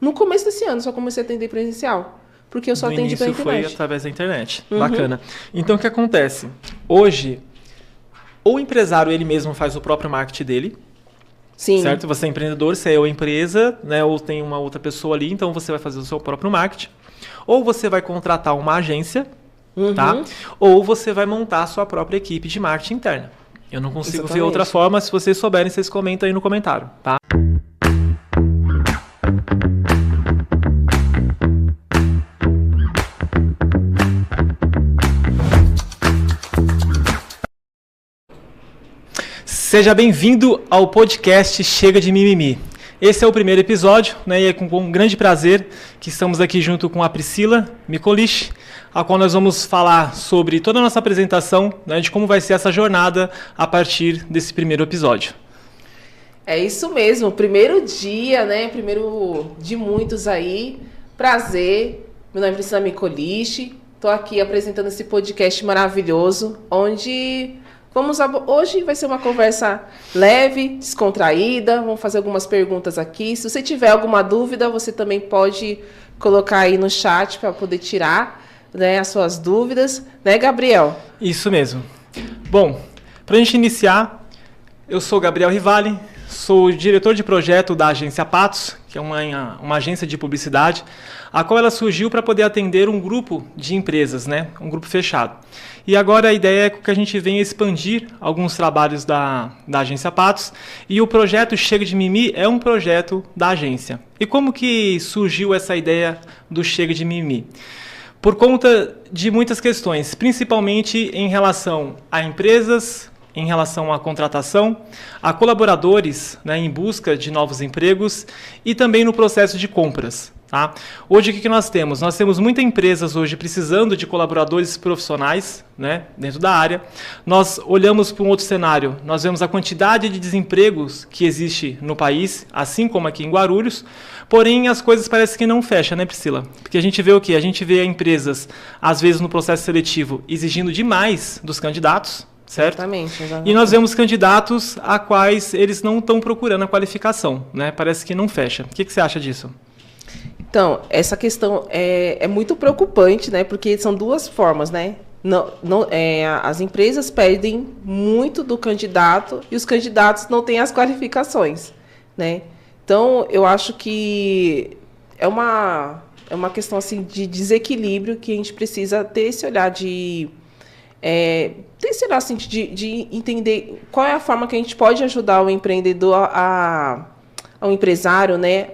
No começo desse ano, só comecei a atender presencial. Porque eu só atendi pela internet. Foi através da internet. Bacana. Então, o que acontece? Hoje, ou o empresário ele mesmo faz o próprio marketing dele. Sim. Certo? Você é empreendedor, você é a empresa, né? Ou tem uma outra pessoa ali, então você vai fazer o seu próprio marketing. Ou você vai contratar uma agência, tá? Ou você vai montar a sua própria equipe de marketing interna. Eu não consigo ver outra forma. Se vocês souberem, vocês comentam aí no comentário, tá? Seja bem-vindo ao podcast Chega de Mimimi. Esse é o primeiro episódio, né, e é com um grande prazer que estamos aqui junto com a Priscila Mikulich, a qual nós vamos falar sobre toda a nossa apresentação, né, de como vai ser essa jornada a partir desse primeiro episódio. É isso mesmo, primeiro dia, né, primeiro de muitos aí. Prazer, meu nome é Priscila Mikulich, estou aqui apresentando esse podcast maravilhoso, onde... Hoje vai ser uma conversa leve, descontraída, vamos fazer algumas perguntas aqui. Se você tiver alguma dúvida, você também pode colocar aí no chat para poder tirar, né, as suas dúvidas, né, Gabriel? Isso mesmo. Bom, para a gente iniciar, eu sou Gabriel Rivali, sou diretor de projeto da agência Patos, que é uma agência de publicidade, a qual ela surgiu para poder atender um grupo de empresas, né? Um grupo fechado. E agora a ideia é que a gente venha expandir alguns trabalhos da agência Patos, e o projeto Chega de Mimimi é um projeto da agência. E como que surgiu essa ideia do Chega de Mimimi? Por conta de muitas questões, principalmente em relação a empresas, em relação à contratação, a colaboradores, né, em busca de novos empregos e também no processo de compras. Tá? Hoje o que nós temos? Nós temos muitas empresas hoje precisando de colaboradores profissionais, né, dentro da área. Nós olhamos para um outro cenário, nós vemos a quantidade de desempregos que existe no país, assim como aqui em Guarulhos, porém as coisas parecem que não fecham, né, Priscila? Porque a gente vê o quê? A gente vê empresas, às vezes no processo seletivo, exigindo demais dos candidatos, certo? Exatamente. E nós vemos candidatos a quais eles não estão procurando a qualificação, né? Parece que não fecha. O que você acha disso? Então, essa questão é muito preocupante, né? Porque são duas formas, né? As empresas pedem muito do candidato e os candidatos não têm as qualificações, né? Então, eu acho que é uma questão assim, de desequilíbrio que a gente precisa ter esse olhar de entender qual é a forma que a gente pode ajudar o empreendedor, ao empresário, né?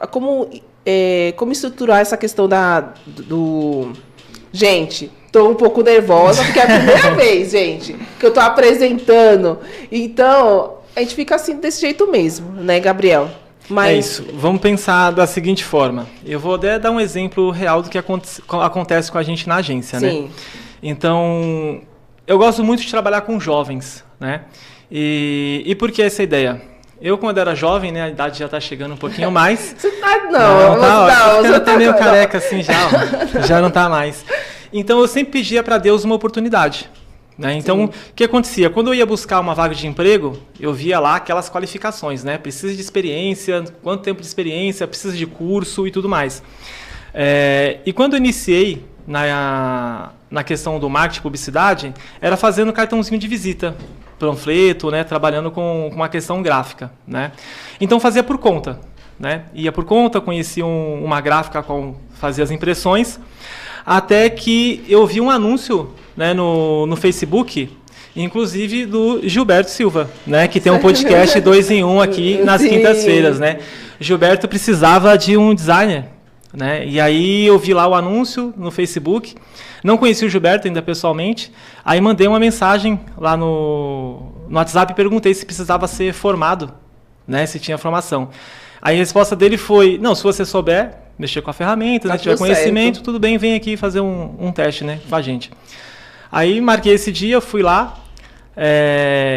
Como estruturar essa questão Gente, estou um pouco nervosa, porque é a primeira vez, gente, que eu estou apresentando. Então, a gente fica assim, desse jeito mesmo, né, Gabriel? Mas... É isso. Vamos pensar da seguinte forma. Eu vou até dar um exemplo real do que acontece com a gente na agência, Sim. Né? Então, eu gosto muito de trabalhar com jovens, né? E por que essa ideia? Eu, quando era jovem, né, a idade já está chegando um pouquinho mais. Você tá tá meio careca assim já não está mais. Então, eu sempre pedia para Deus uma oportunidade. Né? Então, o que acontecia? Quando eu ia buscar uma vaga de emprego, eu via lá aquelas qualificações, né? Precisa de experiência, quanto tempo de experiência, precisa de curso e tudo mais. E quando eu iniciei na questão do marketing e publicidade, era fazendo cartãozinho de visita, panfleto, né, trabalhando com uma questão gráfica, né? Então fazia por conta, né? Ia por conta, conhecia uma gráfica com fazia as impressões, até que eu vi um anúncio, né, no Facebook, inclusive do Gilberto Silva, né, que tem um podcast 2 em 1 aqui nas quintas-feiras, né? Gilberto precisava de um designer, né? E aí eu vi lá o anúncio no Facebook, não conheci o Gilberto ainda pessoalmente, aí mandei uma mensagem lá no WhatsApp e perguntei se precisava ser formado, né? Se tinha formação. Aí a resposta dele foi, não, se você souber mexer com a ferramenta, né, tiver conhecimento, tudo bem, vem aqui fazer um teste, né, com a gente. Aí marquei esse dia, fui lá,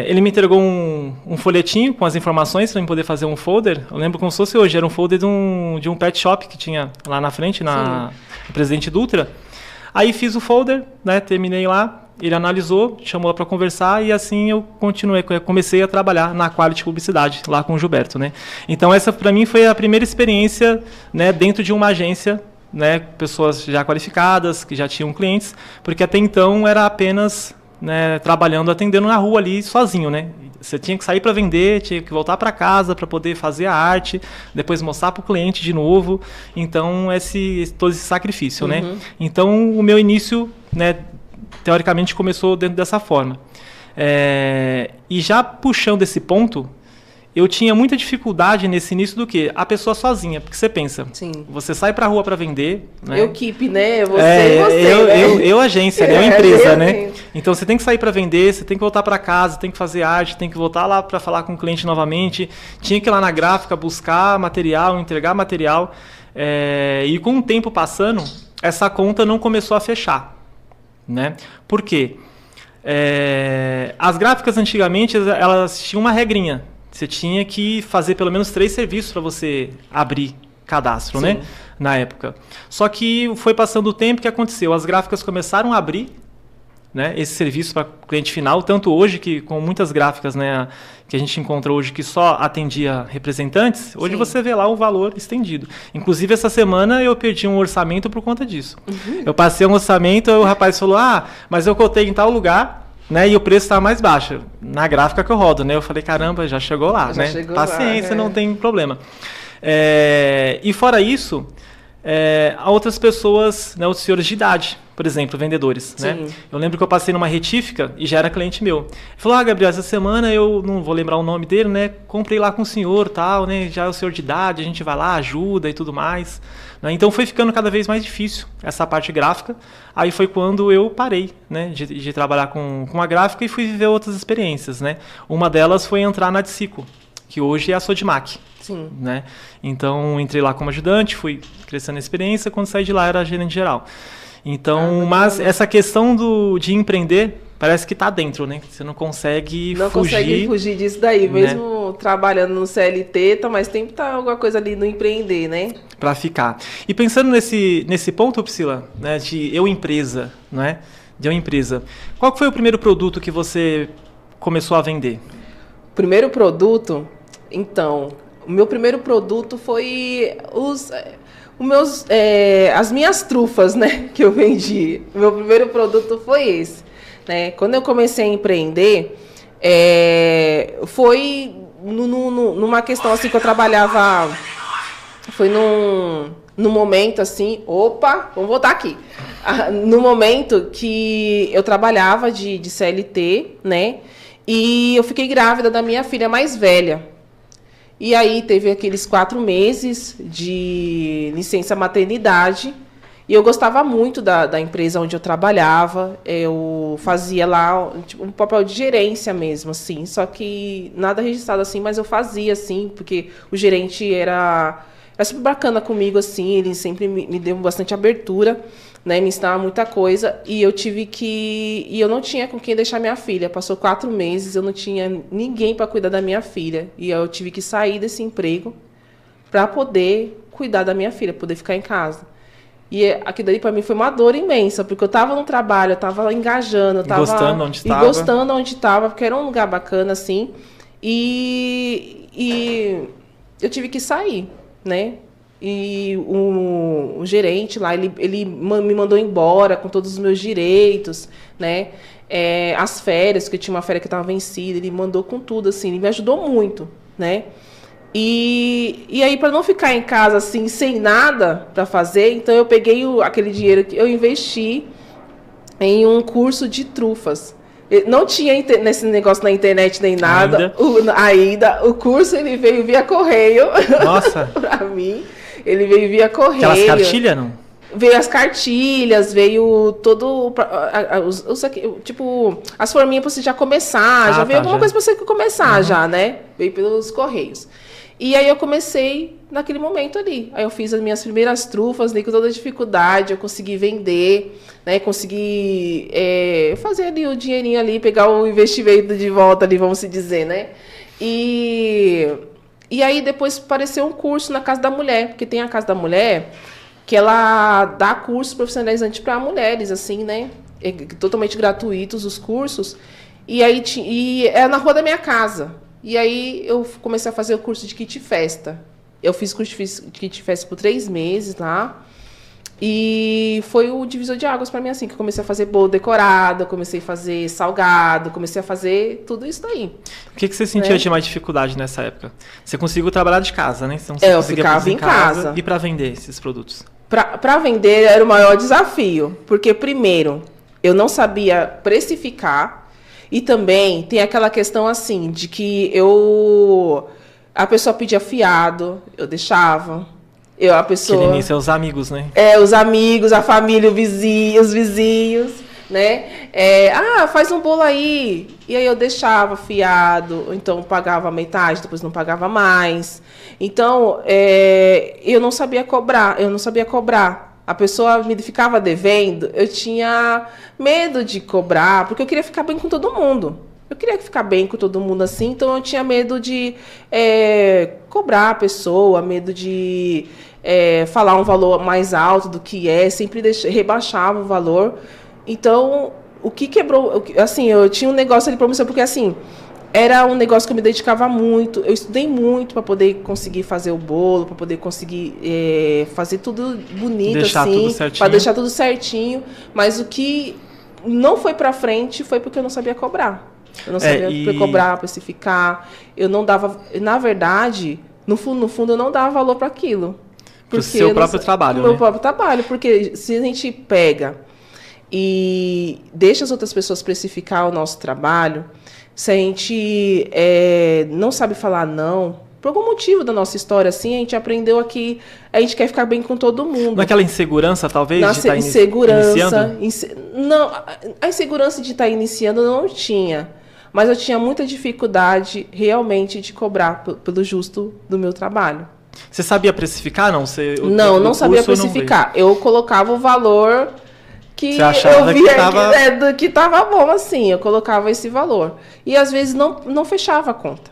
ele me entregou um folhetinho com as informações para eu poder fazer um folder. Eu lembro como se fosse hoje, era um folder de um pet shop que tinha lá na frente, no Presidente Dutra. Aí fiz o folder, né, terminei lá, Ele analisou, chamou para conversar e assim eu comecei a trabalhar na Quality Publicidade, lá com o Gilberto, né? Então essa para mim foi a primeira experiência, né, dentro de uma agência, né, pessoas já qualificadas, que já tinham clientes, porque até então era apenas, né, trabalhando, atendendo na rua ali sozinho, né? Você tinha que sair para vender, tinha que voltar para casa para poder fazer a arte, depois mostrar para o cliente de novo. Então, todo esse sacrifício, né? Então, o meu início, né, teoricamente, começou dentro dessa forma. E já puxando esse ponto, eu tinha muita dificuldade nesse início do que? A pessoa sozinha, porque você pensa, Sim. Você sai pra rua para vender, né? Equipe, né? Você, eu agência, né? Eu empresa, né? Então você tem que sair para vender, você tem que voltar para casa, tem que fazer arte, tem que voltar lá para falar com o cliente novamente, tinha que ir lá na gráfica buscar material, entregar material, e com o tempo passando, essa conta não começou a fechar, né? Por quê? As gráficas antigamente, elas tinham uma regrinha. Você tinha que fazer pelo menos 3 serviços para você abrir cadastro, né? Na época. Só que foi passando o tempo, o que aconteceu? As gráficas começaram a abrir, né, esse serviço para cliente final, tanto hoje que com muitas gráficas, né, que a gente encontra hoje que só atendia representantes, hoje você vê lá o valor estendido. Inclusive essa semana eu perdi um orçamento por conta disso. Eu passei um orçamento, o rapaz falou, mas eu cotei em tal lugar, né, e o preço está mais baixo, na gráfica que eu rodo, né? Eu falei, caramba, já chegou lá, né? Paciência, não tem problema. E fora isso, há outras pessoas, né, outros senhores de idade, por exemplo, vendedores, né? Eu lembro que eu passei numa retífica e já era cliente meu. Ele falou, Gabriel, essa semana eu não vou lembrar o nome dele, né? Comprei lá com o senhor, tal, né? Já é o senhor de idade, a gente vai lá, ajuda e tudo mais. Né? Então foi ficando cada vez mais difícil essa parte gráfica. Aí foi quando eu parei, né, de trabalhar com a gráfica e fui viver outras experiências, né? Uma delas foi entrar na Adcico, que hoje é a Sodimac. Sim. Né? Então entrei lá como ajudante, fui crescendo a experiência, quando saí de lá era gerente geral. Então, mas essa questão de empreender parece que está dentro, né? Você não consegue fugir. Não consegue fugir disso daí, né? Mesmo trabalhando no CLT, mas tem que estar alguma coisa ali no empreender, né? Para ficar. E pensando nesse ponto, Priscila, né, de eu empresa, né? De eu empresa. Qual foi o primeiro produto que você começou a vender? O primeiro produto, então, o meu primeiro produto foi as minhas trufas, né, que eu vendi. O meu primeiro produto foi esse, né? Quando eu comecei a empreender, foi numa questão assim que eu trabalhava, foi num momento assim, vamos voltar aqui. No momento que eu trabalhava de CLT, né, e eu fiquei grávida da minha filha mais velha. E aí teve aqueles 4 meses de licença maternidade. E eu gostava muito da empresa onde eu trabalhava. Eu fazia lá tipo, um papel de gerência mesmo, assim. Só que nada registrado assim, mas eu fazia, assim, porque o gerente era super bacana comigo, assim. Ele sempre me deu bastante abertura, né, me ensinava muita coisa. E eu não tinha com quem deixar minha filha. Passou 4 meses, eu não tinha ninguém para cuidar da minha filha. E eu tive que sair desse emprego para poder cuidar da minha filha, poder ficar em casa. E aquilo ali para mim foi uma dor imensa, porque eu estava no trabalho, eu estava engajando, eu estava gostando onde estava, porque era um lugar bacana, assim. E eu tive que sair, né? E o gerente lá, ele me mandou embora com todos os meus direitos, né? As férias, porque tinha uma férias que estava vencida, ele mandou com tudo, assim, ele me ajudou muito, né? E aí, para não ficar em casa, assim, sem nada para fazer, então eu peguei aquele dinheiro que eu investi em um curso de trufas. Não tinha nesse negócio na internet nem nada. Ainda. O curso, ele veio via correio. Nossa! Para mim. Ele veio via correio. Aquelas cartilhas, não? Veio as cartilhas, veio todo... tipo, as forminhas para você já começar. Já veio alguma coisa para você começar, já, né? Veio pelos correios. E aí eu comecei naquele momento ali. Aí eu fiz as minhas primeiras trufas, com toda a dificuldade, eu consegui vender, né? Consegui fazer ali o dinheirinho ali, pegar o investimento de volta ali, vamos se dizer, né? E aí depois apareceu um curso na Casa da Mulher, porque tem a Casa da Mulher que ela dá curso profissionalizante para mulheres, assim, né? totalmente gratuitos os cursos, e aí é na rua da minha casa. E aí eu comecei a fazer o curso de kit festa. Eu fiz curso de kit festa por 3 meses lá. E foi o divisor de águas para mim, assim, que eu comecei a fazer bolo decorado, comecei a fazer salgado, comecei a fazer tudo isso daí. O que você sentia de mais dificuldade nessa época? Você conseguiu trabalhar de casa, né? Então, eu ficava em casa. E para vender esses produtos? Para vender era o maior desafio, porque primeiro, eu não sabia precificar e também tem aquela questão assim, de que a pessoa pedia fiado, eu deixava. A pessoa... Que no início é os amigos, né? Os amigos, a família, os vizinhos, né? Faz um bolo aí. E aí eu deixava fiado, ou então pagava metade, depois não pagava mais. Então, eu não sabia cobrar. A pessoa me ficava devendo, eu tinha medo de cobrar, porque eu queria ficar bem com todo mundo. Eu queria ficar bem com todo mundo assim, então eu tinha medo de cobrar a pessoa, medo de falar um valor mais alto do que sempre rebaixava o valor. Então, o que quebrou... Assim, eu tinha um negócio ali para mostrar, porque assim, era um negócio que eu me dedicava muito, eu estudei muito para poder conseguir fazer o bolo, para poder conseguir fazer tudo bonito, assim, para deixar tudo certinho, mas o que não foi para frente foi porque eu não sabia cobrar. Eu não sabia cobrar, precificar. Eu não dava... Na verdade, no fundo, eu não dava valor para aquilo. Pro seu próprio trabalho, meu próprio trabalho. Porque se a gente pega e deixa as outras pessoas precificar o nosso trabalho, se a gente não sabe falar não, por algum motivo da nossa história, assim, a gente aprendeu que a gente quer ficar bem com todo mundo. Naquela insegurança, talvez, de estar iniciando? Não, a insegurança de estar iniciando eu não tinha. Mas eu tinha muita dificuldade, realmente, de cobrar pelo justo do meu trabalho. Você sabia precificar, não? Não sabia precificar. Eu colocava o valor que eu via que estava bom, assim. Eu colocava esse valor. E, às vezes, não fechava a conta.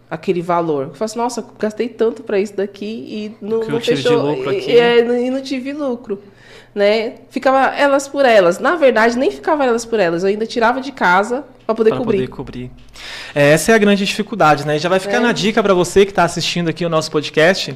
Aquele valor. Eu falava assim, nossa, gastei tanto para isso daqui e não fechou. E não tive lucro. Né? Ficava elas por elas. Na verdade, nem ficava elas por elas. Eu ainda tirava de casa para poder cobrir. Essa é a grande dificuldade, né? E já vai ficar na dica para você que está assistindo aqui o nosso podcast,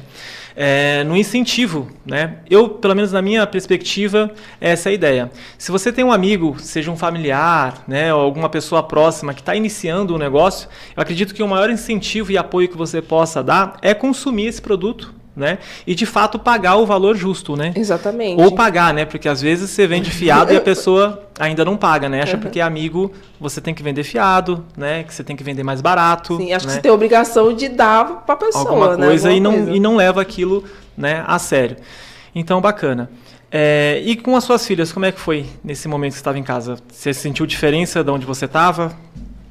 no incentivo, né? Eu, pelo menos na minha perspectiva, essa é a ideia. Se você tem um amigo, seja um familiar, né, ou alguma pessoa próxima que está iniciando um negócio, eu acredito que o maior incentivo e apoio que você possa dar é consumir esse produto, né? E de fato pagar o valor justo, né? Exatamente. Ou pagar, né? Porque às vezes você vende fiado e a pessoa ainda não paga, né? Acha porque é amigo, você tem que vender fiado, né? Que você tem que vender mais barato. Sim, acho né? que você tem a obrigação de dar para a pessoa, alguma né? coisa, e não leva aquilo, né, a sério. Então, bacana. E com as suas filhas, como é que foi nesse momento que você estava em casa? Você sentiu diferença de onde você estava?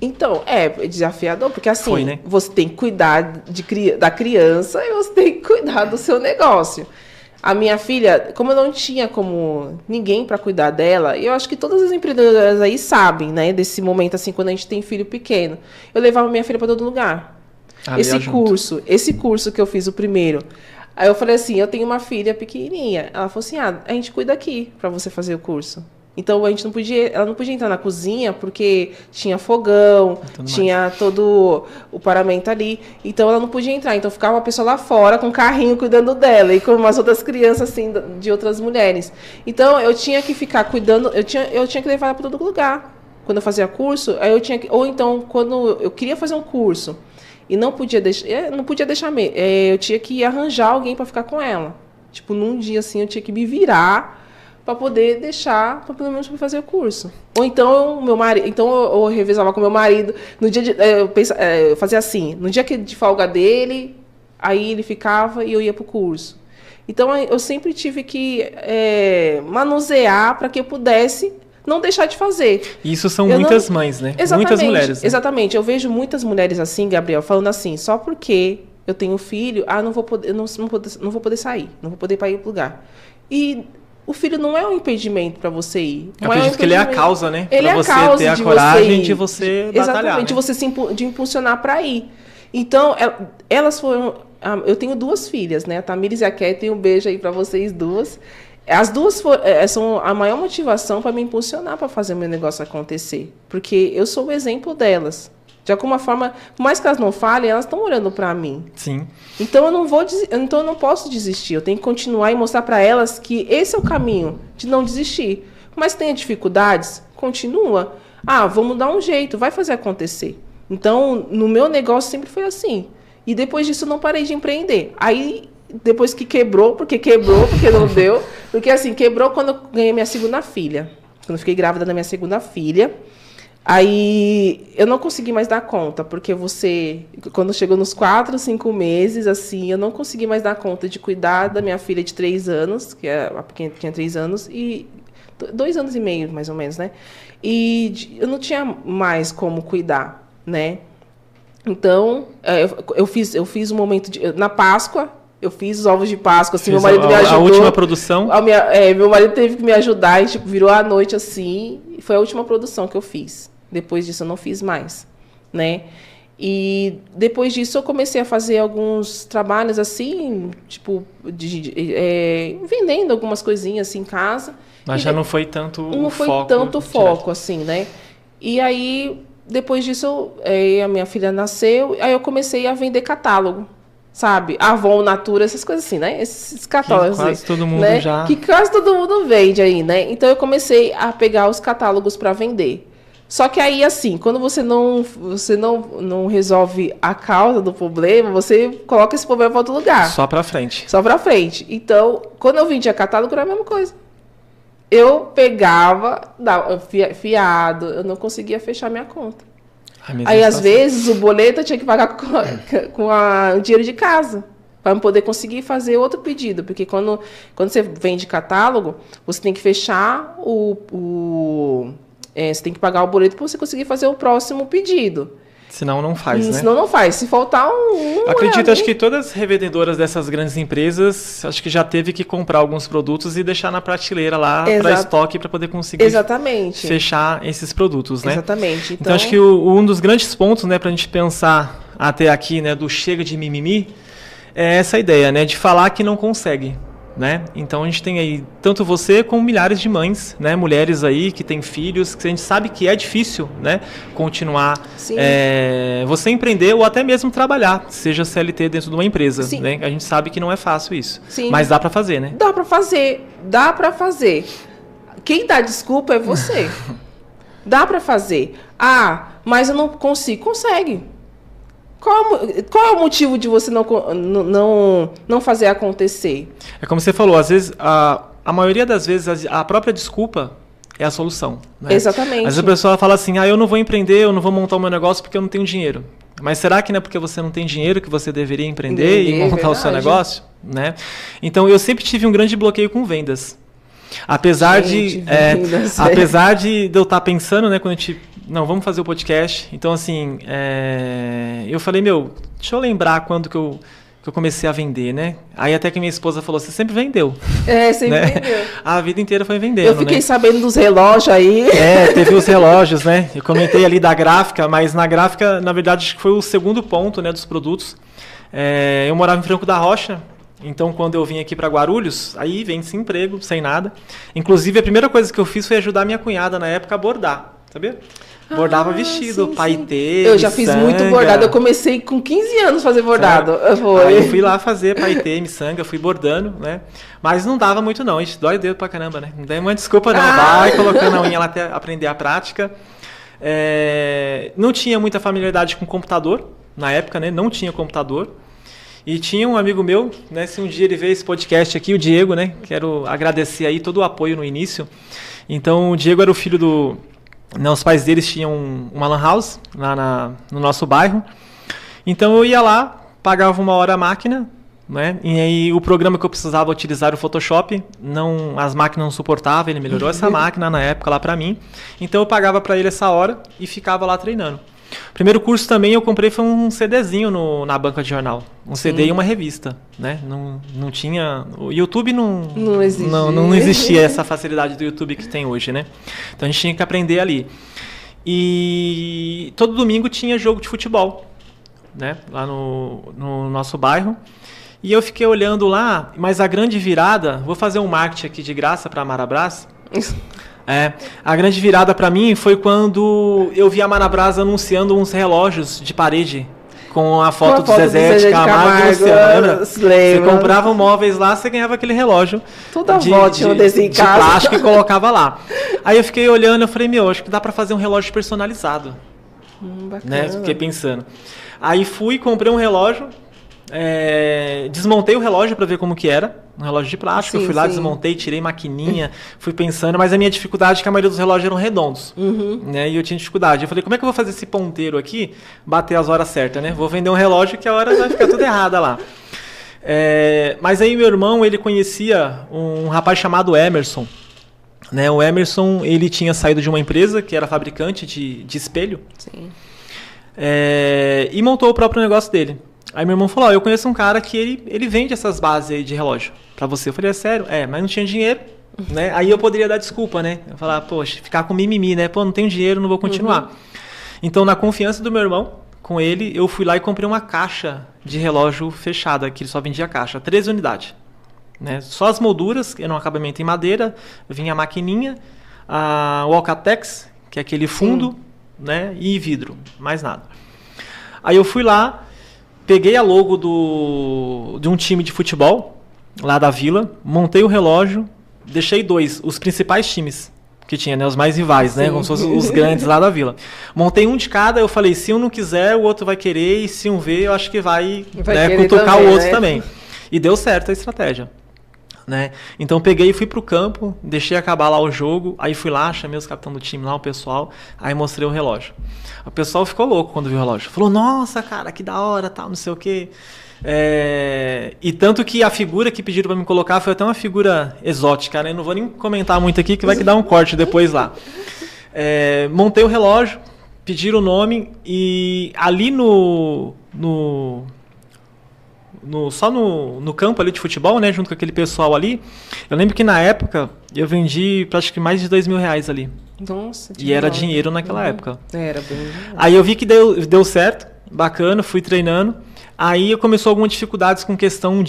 Então, é desafiador, porque assim, Foi, né? Você tem que cuidar da criança e você tem que cuidar do seu negócio. A minha filha, como eu não tinha ninguém para cuidar dela, eu acho que todas as empreendedoras aí sabem, né, desse momento assim, quando a gente tem filho pequeno. Eu levava minha filha para todo lugar. Esse curso que eu fiz o primeiro. Aí eu falei assim, eu tenho uma filha pequenininha. Ela falou assim, a gente cuida aqui para você fazer o curso. Então ela não podia entrar na cozinha porque tinha fogão, tinha todo o paramento ali. Então ela não podia entrar. Então ficava uma pessoa lá fora com um carrinho cuidando dela e com umas outras crianças assim de outras mulheres. Então eu tinha que ficar cuidando, eu tinha que levar ela para todo lugar. Quando eu fazia curso, aí ou então quando eu queria fazer um curso e não podia deixar, eu tinha que arranjar alguém para ficar com ela. Tipo, num dia assim eu tinha que me virar para poder deixar, para pelo menos fazer o curso. Ou então meu marido, eu revezava com meu marido, no dia eu fazia assim, no dia de folga dele, aí ele ficava e eu ia pro curso. Então eu sempre tive que manusear para que eu pudesse não deixar de fazer. Isso são muitas mães, né? Exatamente, muitas mulheres. Né? Exatamente. Eu vejo muitas mulheres assim, Gabriel, falando assim, só porque eu tenho filho, não vou poder sair, não vou poder ir para ir pro lugar. E o filho não é um impedimento para você ir. Eu acredito que ele é a causa, né? Ele pra é a você causa ter a de coragem de você batalhar. Exatamente, né? de impulsionar para ir. Então, elas foram... Eu tenho 2 filhas, né? A Tamires e a Kétia, um beijo aí para vocês duas. As duas são a maior motivação para me impulsionar para fazer o meu negócio acontecer. Porque eu sou o exemplo delas. De alguma forma, por mais que elas não falem, elas estão olhando para mim. Sim. Então eu não posso desistir. Eu tenho que continuar e mostrar para elas que esse é o caminho de não desistir. Mas tenha dificuldades, continua. Vamos dar um jeito, vai fazer acontecer. Então, no meu negócio sempre foi assim. E depois disso eu não parei de empreender. Aí, depois que quebrou, porque não deu. Porque assim, quebrou quando eu ganhei minha segunda filha. Quando eu fiquei grávida da minha segunda filha. Aí eu não consegui mais dar conta, porque quando chegou nos 4, 5 meses, assim, eu não consegui mais dar conta de cuidar da minha filha de 3 anos, que a pequena tinha 3 anos, e 2 anos e meio, mais ou menos, né? E eu não tinha mais como cuidar, né? Então, eu fiz um momento na Páscoa, eu fiz os ovos de Páscoa, assim, meu marido me ajudou. A última produção? Meu marido teve que me ajudar e, virou à noite, assim, e foi a última produção que eu fiz. Depois disso, eu não fiz mais, né? E depois disso, eu comecei a fazer alguns trabalhos, assim, tipo, vendendo algumas coisinhas, assim, em casa. Mas já não foi tanto o foco. Não foi tanto foco, assim, né? E aí, depois disso, a minha filha nasceu, aí eu comecei a vender catálogo. Sabe? Avon, Natura, essas coisas assim, né? Esses catálogos. Que quase todo mundo né? já... Que quase todo mundo vende aí, né? Então, eu comecei a pegar os catálogos para vender. Só que aí, assim, quando você não resolve a causa do problema, você coloca esse problema para outro lugar. Só para frente. Só para frente. Então, quando eu vendia catálogo, era a mesma coisa. Eu pegava, fiado, eu não conseguia fechar minha conta. Aí, às vezes, o boleto eu tinha que pagar com o dinheiro de casa, para poder conseguir fazer outro pedido. Porque quando você vende catálogo, você tem que fechar você tem que pagar o boleto para você conseguir fazer o próximo pedido. Senão não faz, né? Senão não faz. Se faltar Acredito, acho que todas as revendedoras dessas grandes empresas, acho que já teve que comprar alguns produtos e deixar na prateleira lá para estoque para poder conseguir fechar esses produtos, né? Exatamente. Então acho que um dos grandes pontos, né, para a gente pensar até aqui, né, do chega de mimimi, é essa ideia, né, de falar que não consegue. Né? Então a gente tem aí tanto você como milhares de mães, né? Mulheres aí que têm filhos, que a gente sabe que é difícil, né? Continuar você empreender ou até mesmo trabalhar, seja CLT dentro de uma empresa, né? A gente sabe que não é fácil isso. Sim. Mas dá para fazer, né? Dá para fazer. Quem dá desculpa é você. Dá para fazer. Mas eu não consigo. Consegue. Qual é o motivo de você não fazer acontecer? É como você falou, às vezes, a maioria das vezes, a própria desculpa é a solução. Né? Exatamente. Às vezes a pessoa fala assim, eu não vou empreender, eu não vou montar o meu negócio porque eu não tenho dinheiro. Mas será que não é porque você não tem dinheiro que você deveria empreender e montar o seu negócio? Né? Então, eu sempre tive um grande bloqueio com vendas. Apesar de eu estar pensando, né, quando a gente... Não, vamos fazer o podcast. Então, assim, eu falei, deixa eu lembrar quando que eu comecei a vender, né? Aí até que minha esposa falou, você sempre vendeu. Sempre vendeu. A vida inteira foi vendendo, eu fiquei sabendo dos relógios aí. Teve os relógios, né? Eu comentei ali da gráfica, mas na gráfica, na verdade, acho que foi o segundo ponto, né, dos produtos. Eu morava em Franco da Rocha. Então, quando eu vim aqui para Guarulhos, aí vem sem emprego, sem nada. Inclusive, a primeira coisa que eu fiz foi ajudar minha cunhada na época a bordar, sabia? Bordava vestido, paetê, eu já fiz muito bordado. Eu comecei com 15 anos a fazer bordado. Aí eu fui lá fazer paetê, miçanga, fui bordando, né? Mas não dava muito não, isso dói o dedo pra caramba, né? Não tem uma desculpa não, vai colocando a unha lá até aprender a prática. Não tinha muita familiaridade com computador, na época, né? Não tinha computador. E tinha um amigo meu, né? Se um dia ele ver esse podcast aqui, o Diego, né? Quero agradecer aí todo o apoio no início. Então, o Diego era o filho do... Os pais deles tinham uma lan house lá no nosso bairro. Então eu ia lá, pagava 1 hora a máquina, né? E aí o programa que eu precisava utilizar era o Photoshop, as máquinas não suportavam, ele melhorou essa máquina na época lá pra mim. Então eu pagava pra ele essa hora e ficava lá treinando. O primeiro curso também eu comprei foi um CDzinho na banca de jornal. Um CD e uma revista, né? Não tinha... O YouTube não existia essa facilidade do YouTube que tem hoje, né? Então a gente tinha que aprender ali. E todo domingo tinha jogo de futebol, né? Lá no nosso bairro. E eu fiquei olhando lá, mas a grande virada, vou fazer um marketing aqui de graça para a Marabras. A grande virada para mim foi quando eu vi a Marabras anunciando uns relógios de parede com a foto do Zezé de Camargo e Luciano. Você comprava móveis lá, você ganhava aquele relógio de plástico e colocava lá. Aí eu fiquei olhando, eu falei, acho que dá para fazer um relógio personalizado. Né? Fiquei pensando. Aí fui, comprei um relógio, desmontei o relógio para ver como que era, um relógio de plástico, eu fui lá, desmontei, tirei maquininha, fui pensando, mas a minha dificuldade é que a maioria dos relógios eram redondos, né? E eu tinha dificuldade. Eu falei, como é que eu vou fazer esse ponteiro aqui, bater as horas certas, né? Vou vender um relógio que a hora vai ficar tudo errada lá. Mas aí meu irmão, ele conhecia um rapaz chamado Emerson, né? O Emerson, ele tinha saído de uma empresa que era fabricante de espelho. Sim. E montou o próprio negócio dele. Aí meu irmão falou, eu conheço um cara que ele vende essas bases aí de relógio pra você. Eu falei, é sério? Mas não tinha dinheiro, né? Aí eu poderia dar desculpa, né? Eu falar, poxa, ficar com mimimi, né? Pô, não tenho dinheiro, não vou continuar. Então, na confiança do meu irmão, com ele, eu fui lá e comprei uma caixa de relógio fechada, que ele só vendia caixa, 13 unidades. Né? Só as molduras, era um acabamento em madeira, vinha a maquininha, o Alcatex, que é aquele fundo, né? E vidro, mais nada. Aí eu fui lá, peguei a logo de um time de futebol, lá da vila, montei o relógio, deixei 2, os principais times que tinha, né? Os mais rivais, né? Como se fossem os grandes lá da vila. Montei um de cada, eu falei, se um não quiser, o outro vai querer, e se um ver, eu acho que vai né, cutucar também, o outro também. E deu certo a estratégia. Né? Então peguei e fui pro campo, deixei acabar lá o jogo, aí fui lá, chamei os capitães do time lá, o pessoal, aí mostrei o relógio. O pessoal ficou louco quando viu o relógio. Falou, nossa, cara, que da hora, tal, não sei o quê. E tanto que a figura que pediram para me colocar foi até uma figura exótica, né? Não vou nem comentar muito aqui, que vai que dar um corte depois lá. Montei o relógio, pediram o nome, e ali só no campo ali de futebol, né, junto com aquele pessoal ali, eu lembro que na época eu vendi praticamente mais de R$2.000 ali. Nossa, e era dinheiro naquela época. Era bem. Aí eu vi que deu certo, bacana, fui treinando. Aí começou algumas dificuldades com questão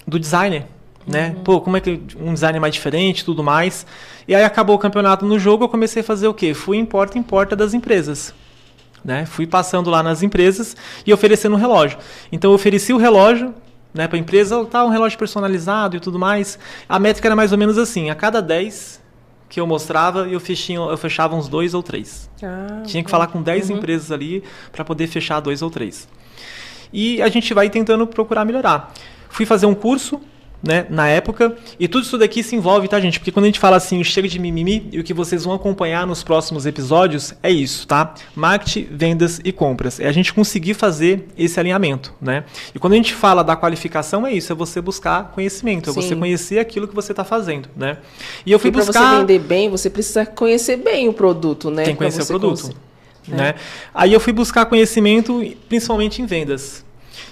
do designer, né? Pô, como é que um design é mais diferente, tudo mais. E aí acabou o campeonato no jogo, eu comecei a fazer o quê? Fui em porta das empresas. Né? Fui passando lá nas empresas e oferecendo um relógio. Então eu ofereci o relógio, né, para a empresa, um relógio personalizado e tudo mais. A métrica era mais ou menos assim, a cada 10 que eu mostrava, eu fechava uns 2 ou 3. Tinha que falar com 10 empresas ali para poder fechar 2 ou 3. E a gente vai tentando procurar melhorar. Fui fazer um curso, né, na época, e tudo isso daqui se envolve, tá, gente? Porque quando a gente fala assim, chega de mimimi, e o que vocês vão acompanhar nos próximos episódios é isso, tá? Marketing, vendas e compras. É a gente conseguir fazer esse alinhamento, né? E quando a gente fala da qualificação, é isso, é você buscar conhecimento, é você conhecer aquilo que você está fazendo, né? E eu fui buscar... Para você vender bem, você precisa conhecer bem o produto, né? Tem que conhecer o produto, né? Aí eu fui buscar conhecimento, principalmente em vendas.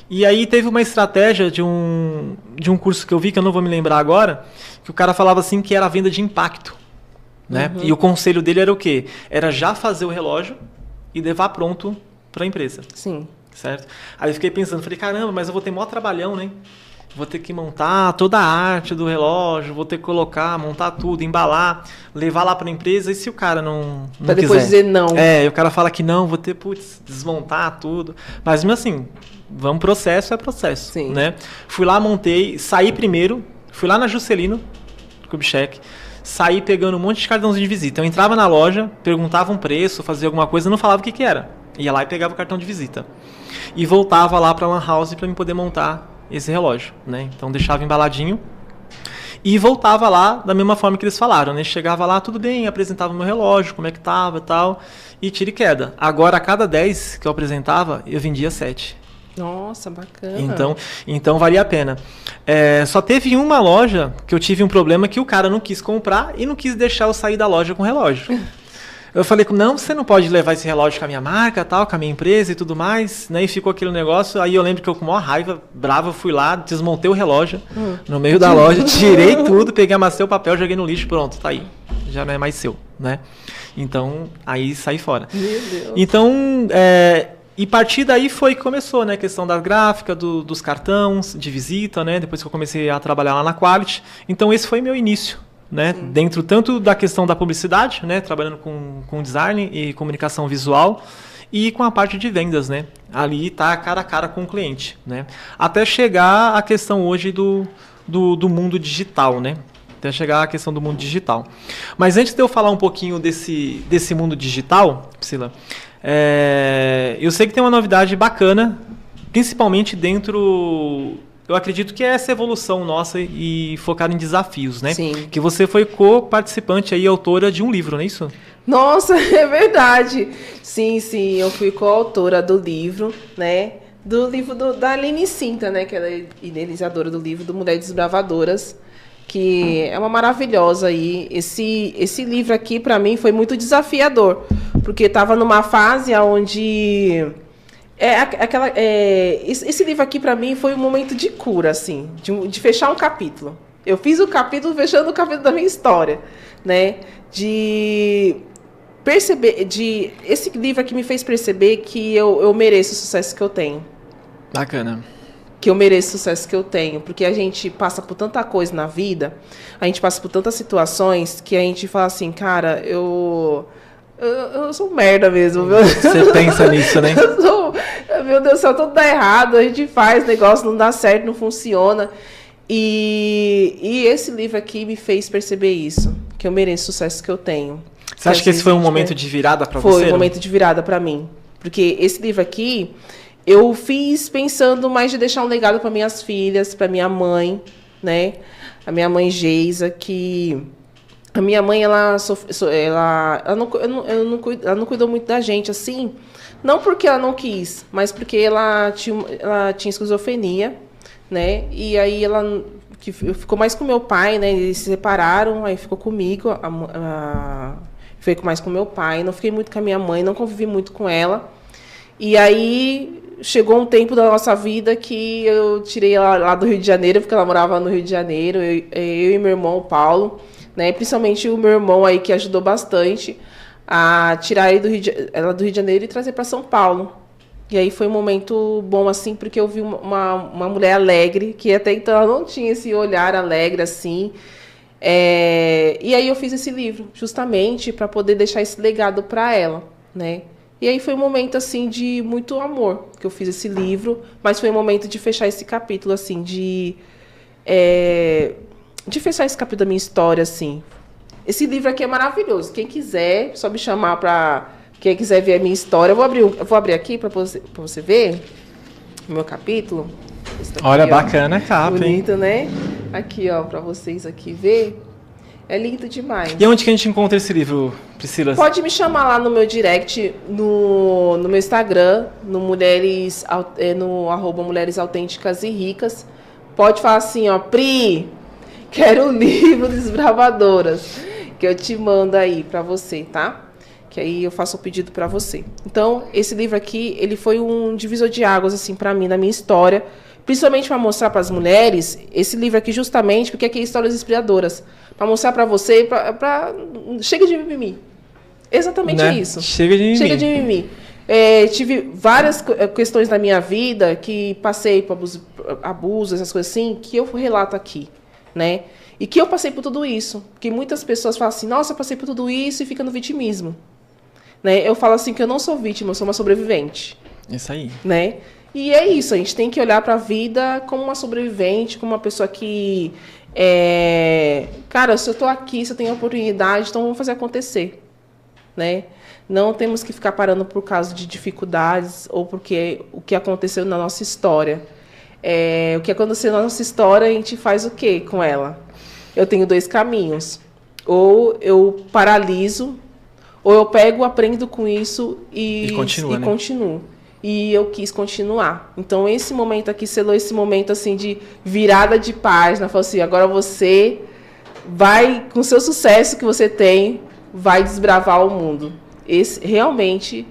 E aí teve uma estratégia de um curso que eu vi, que eu não vou me lembrar agora, que o cara falava assim que era a venda de impacto. Né? E o conselho dele era o quê? Era já fazer o relógio e levar pronto para a empresa. Sim. Certo? Aí eu fiquei pensando, falei, caramba, mas eu vou ter maior trabalhão, né? Vou ter que montar toda a arte do relógio, vou ter que montar tudo, embalar, levar lá para a empresa, e se o cara não para depois dizer não. E o cara fala que não, vou ter, desmontar tudo. Mas mesmo assim, processo é processo. Sim. Né? Fui lá, montei, saí primeiro, fui lá na Juscelino, Kubitschek, saí pegando um monte de cartãozinho de visita. Eu entrava na loja, perguntava um preço, fazia alguma coisa, não falava o que era. Ia lá e pegava o cartão de visita. E voltava lá para a Lan House para me poder montar esse relógio, né? Então deixava embaladinho e voltava lá da mesma forma que eles falaram, né? Chegava lá, tudo bem, apresentava meu relógio, como é que tava e tal, e tira e queda. Agora, a cada 10 que eu apresentava, eu vendia 7. Nossa, bacana. Então valia a pena. Só teve uma loja que eu tive um problema que o cara não quis comprar e não quis deixar eu sair da loja com o relógio. Eu falei, não, você não pode levar esse relógio com a minha marca, tal, com a minha empresa e tudo mais, né? E ficou aquele negócio. Aí eu lembro que eu, com maior raiva, brava, fui lá, desmontei o relógio no meio da loja, tirei tudo, peguei, amassei o papel, joguei no lixo, pronto, tá aí. Já não é mais seu, né? Então, aí saí fora. Meu Deus. Então, E a partir daí foi que começou, né? A questão da gráfica, dos cartões de visita, né? Depois que eu comecei a trabalhar lá na Quality. Então esse foi meu início, né? Dentro tanto da questão da publicidade, né? Trabalhando com design e comunicação visual e com a parte de vendas, né? Ali tá cara a cara com o cliente, né? Até chegar a questão hoje do mundo digital, né? Até chegar a questão do mundo digital. Mas antes de eu falar um pouquinho desse mundo digital, Priscila, eu sei que tem uma novidade bacana, principalmente dentro... Eu acredito que é essa evolução nossa e focar em desafios, né? Sim. Que você foi co-participante e autora de um livro, não é isso? Nossa, é verdade. Sim, eu fui coautora do livro, né? Do livro da Aline Cinta, né? Que ela é idealizadora do livro do Mulheres Desbravadoras, que é uma maravilhosa aí. Esse livro aqui, para mim, foi muito desafiador, porque estava numa fase onde... esse livro aqui, para mim, foi um momento de cura, assim, de fechar um capítulo. Eu fiz o capítulo fechando o capítulo da minha história, né? De perceber... Esse livro aqui me fez perceber que eu mereço o sucesso que eu tenho. Bacana. Que eu mereço o sucesso que eu tenho, porque a gente passa por tanta coisa na vida, a gente passa por tantas situações que a gente fala assim, cara, eu sou um merda mesmo. Você pensa nisso, né? Meu Deus do céu, tudo dá errado, a gente faz negócio, não dá certo, não funciona. E esse livro aqui me fez perceber isso, que eu mereço o sucesso que eu tenho. Você acha que esse foi um momento de virada para você? Foi um momento de virada para mim, porque esse livro aqui eu fiz pensando mais de deixar um legado para minhas filhas, para minha mãe, né? A minha mãe Geisa, que... A minha mãe, ela não cuidou muito da gente, assim. Não porque ela não quis, mas porque ela tinha esquizofrenia, né? E aí ela ficou mais com meu pai, né? Eles se separaram, aí ficou comigo. Foi mais com meu pai. Não fiquei muito com a minha mãe, não convivi muito com ela. E aí... Chegou um tempo da nossa vida que eu tirei ela lá do Rio de Janeiro, porque ela morava no Rio de Janeiro, eu e meu irmão, o Paulo, né? Principalmente o meu irmão aí, que ajudou bastante a tirar ela do Rio de Janeiro e trazer para São Paulo. E aí foi um momento bom, assim, porque eu vi uma mulher alegre, que até então ela não tinha esse olhar alegre, assim. E aí eu fiz esse livro, justamente para poder deixar esse legado para ela, né? E aí foi um momento, assim, de muito amor que eu fiz esse livro, mas foi um momento de fechar esse capítulo, assim, de fechar esse capítulo da minha história, assim. Esse livro aqui é maravilhoso. Quem quiser, só me chamar para... Quem quiser ver a minha história, eu vou abrir aqui para você ver o meu capítulo. Olha, bacana a capa, bonito, hein? Né? Aqui, ó, para vocês aqui ver. É lindo demais. E onde que a gente encontra esse livro, Priscila? Pode me chamar lá no meu direct, no meu Instagram, no @Mulheres Autênticas e Ricas. Pode falar assim, ó, Pri, quero o livro Desbravadoras, que eu te mando aí pra você, tá? Que aí eu faço o pedido pra você. Então, esse livro aqui, ele foi um divisor de águas, assim, pra mim, na minha história. Principalmente para mostrar para as mulheres, esse livro aqui justamente, porque aqui é histórias inspiradoras. Para mostrar para você, chega de mimimi. Exatamente, né? Isso. Chega de mimimi. Chega de mimimi. Tive várias questões na minha vida que passei por abuso, essas coisas assim, que eu relato aqui, né? E que eu passei por tudo isso. Que muitas pessoas falam assim, nossa, eu passei por tudo isso e fica no vitimismo. Né? Eu falo assim que eu não sou vítima, eu sou uma sobrevivente. Isso aí. Né? E é isso, a gente tem que olhar para a vida como uma sobrevivente, como uma pessoa que... Cara, se eu estou aqui, se eu tenho oportunidade, então vamos fazer acontecer. Né? Não temos que ficar parando por causa de dificuldades ou porque o que aconteceu na nossa história. O que aconteceu na nossa história, a gente faz o quê com ela? Eu tenho 2 caminhos. Ou eu paraliso, ou eu pego, aprendo com isso e continuo. E eu quis continuar. Então, esse momento aqui selou esse momento assim de virada de página. Falou assim, agora você vai, com o seu sucesso que você tem, vai desbravar o mundo. Esse, realmente.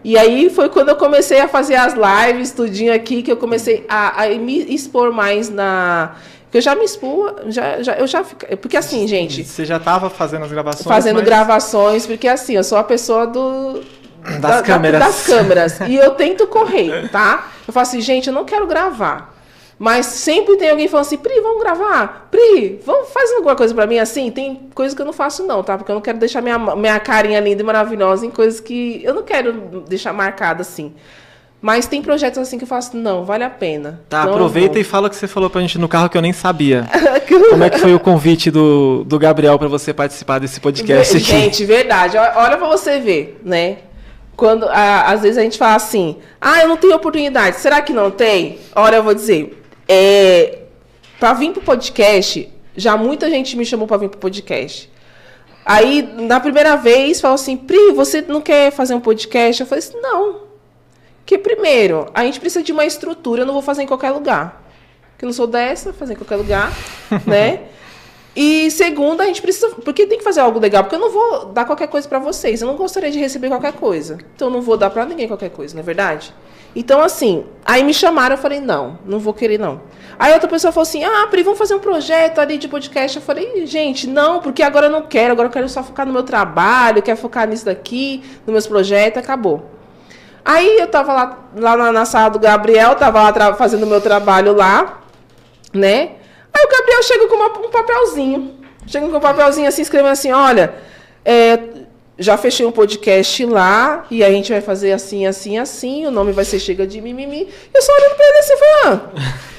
E aí foi quando eu comecei a fazer as lives, tudinho aqui, que eu comecei a me expor mais na... Porque eu já me expor, eu já fico... Porque assim, gente... Você já estava fazendo as gravações? Fazendo gravações, porque assim, eu sou a pessoa das câmeras. E eu tento correr, tá? Eu falo assim, gente, eu não quero gravar. Mas sempre tem alguém falando assim, Pri, vamos gravar? Pri, faz alguma coisa pra mim assim? Tem coisas que eu não faço não, tá? Porque eu não quero deixar minha carinha linda e maravilhosa em coisas que eu não quero deixar marcada assim. Mas tem projetos assim que eu faço, não, vale a pena. Tá, então, aproveita e fala o que você falou pra gente no carro que eu nem sabia. Como é que foi o convite do Gabriel pra você participar desse podcast aqui? Gente, verdade. Olha pra você ver, né? Quando, às vezes a gente fala assim, eu não tenho oportunidade. Será que não tem? Olha, eu vou dizer... Para vir pro podcast, já muita gente me chamou para vir pro podcast. Aí, na primeira vez, falou assim, Pri, você não quer fazer um podcast? Eu falei assim, não. Porque, primeiro, a gente precisa de uma estrutura, eu não vou fazer em qualquer lugar. Porque eu não sou dessa, fazer em qualquer lugar, né? E, segundo, a gente precisa... Porque tem que fazer algo legal, porque eu não vou dar qualquer coisa para vocês. Eu não gostaria de receber qualquer coisa. Então, eu não vou dar para ninguém qualquer coisa, não é verdade? Então, assim, aí me chamaram, eu falei, não vou querer, não. Aí outra pessoa falou assim, Pri, vamos fazer um projeto ali de podcast. Eu falei, gente, não, porque agora eu não quero, agora eu quero só focar no meu trabalho, quero focar nisso daqui, nos meus projetos, acabou. Aí eu tava lá na sala do Gabriel, tava lá fazendo o meu trabalho lá, né? Aí o Gabriel chega com um papelzinho, assim, escrevendo assim, olha, já fechei um podcast lá, e a gente vai fazer assim, assim, assim, o nome vai ser Chega de Mimimi. Eu só olhando pra ele assim, falando,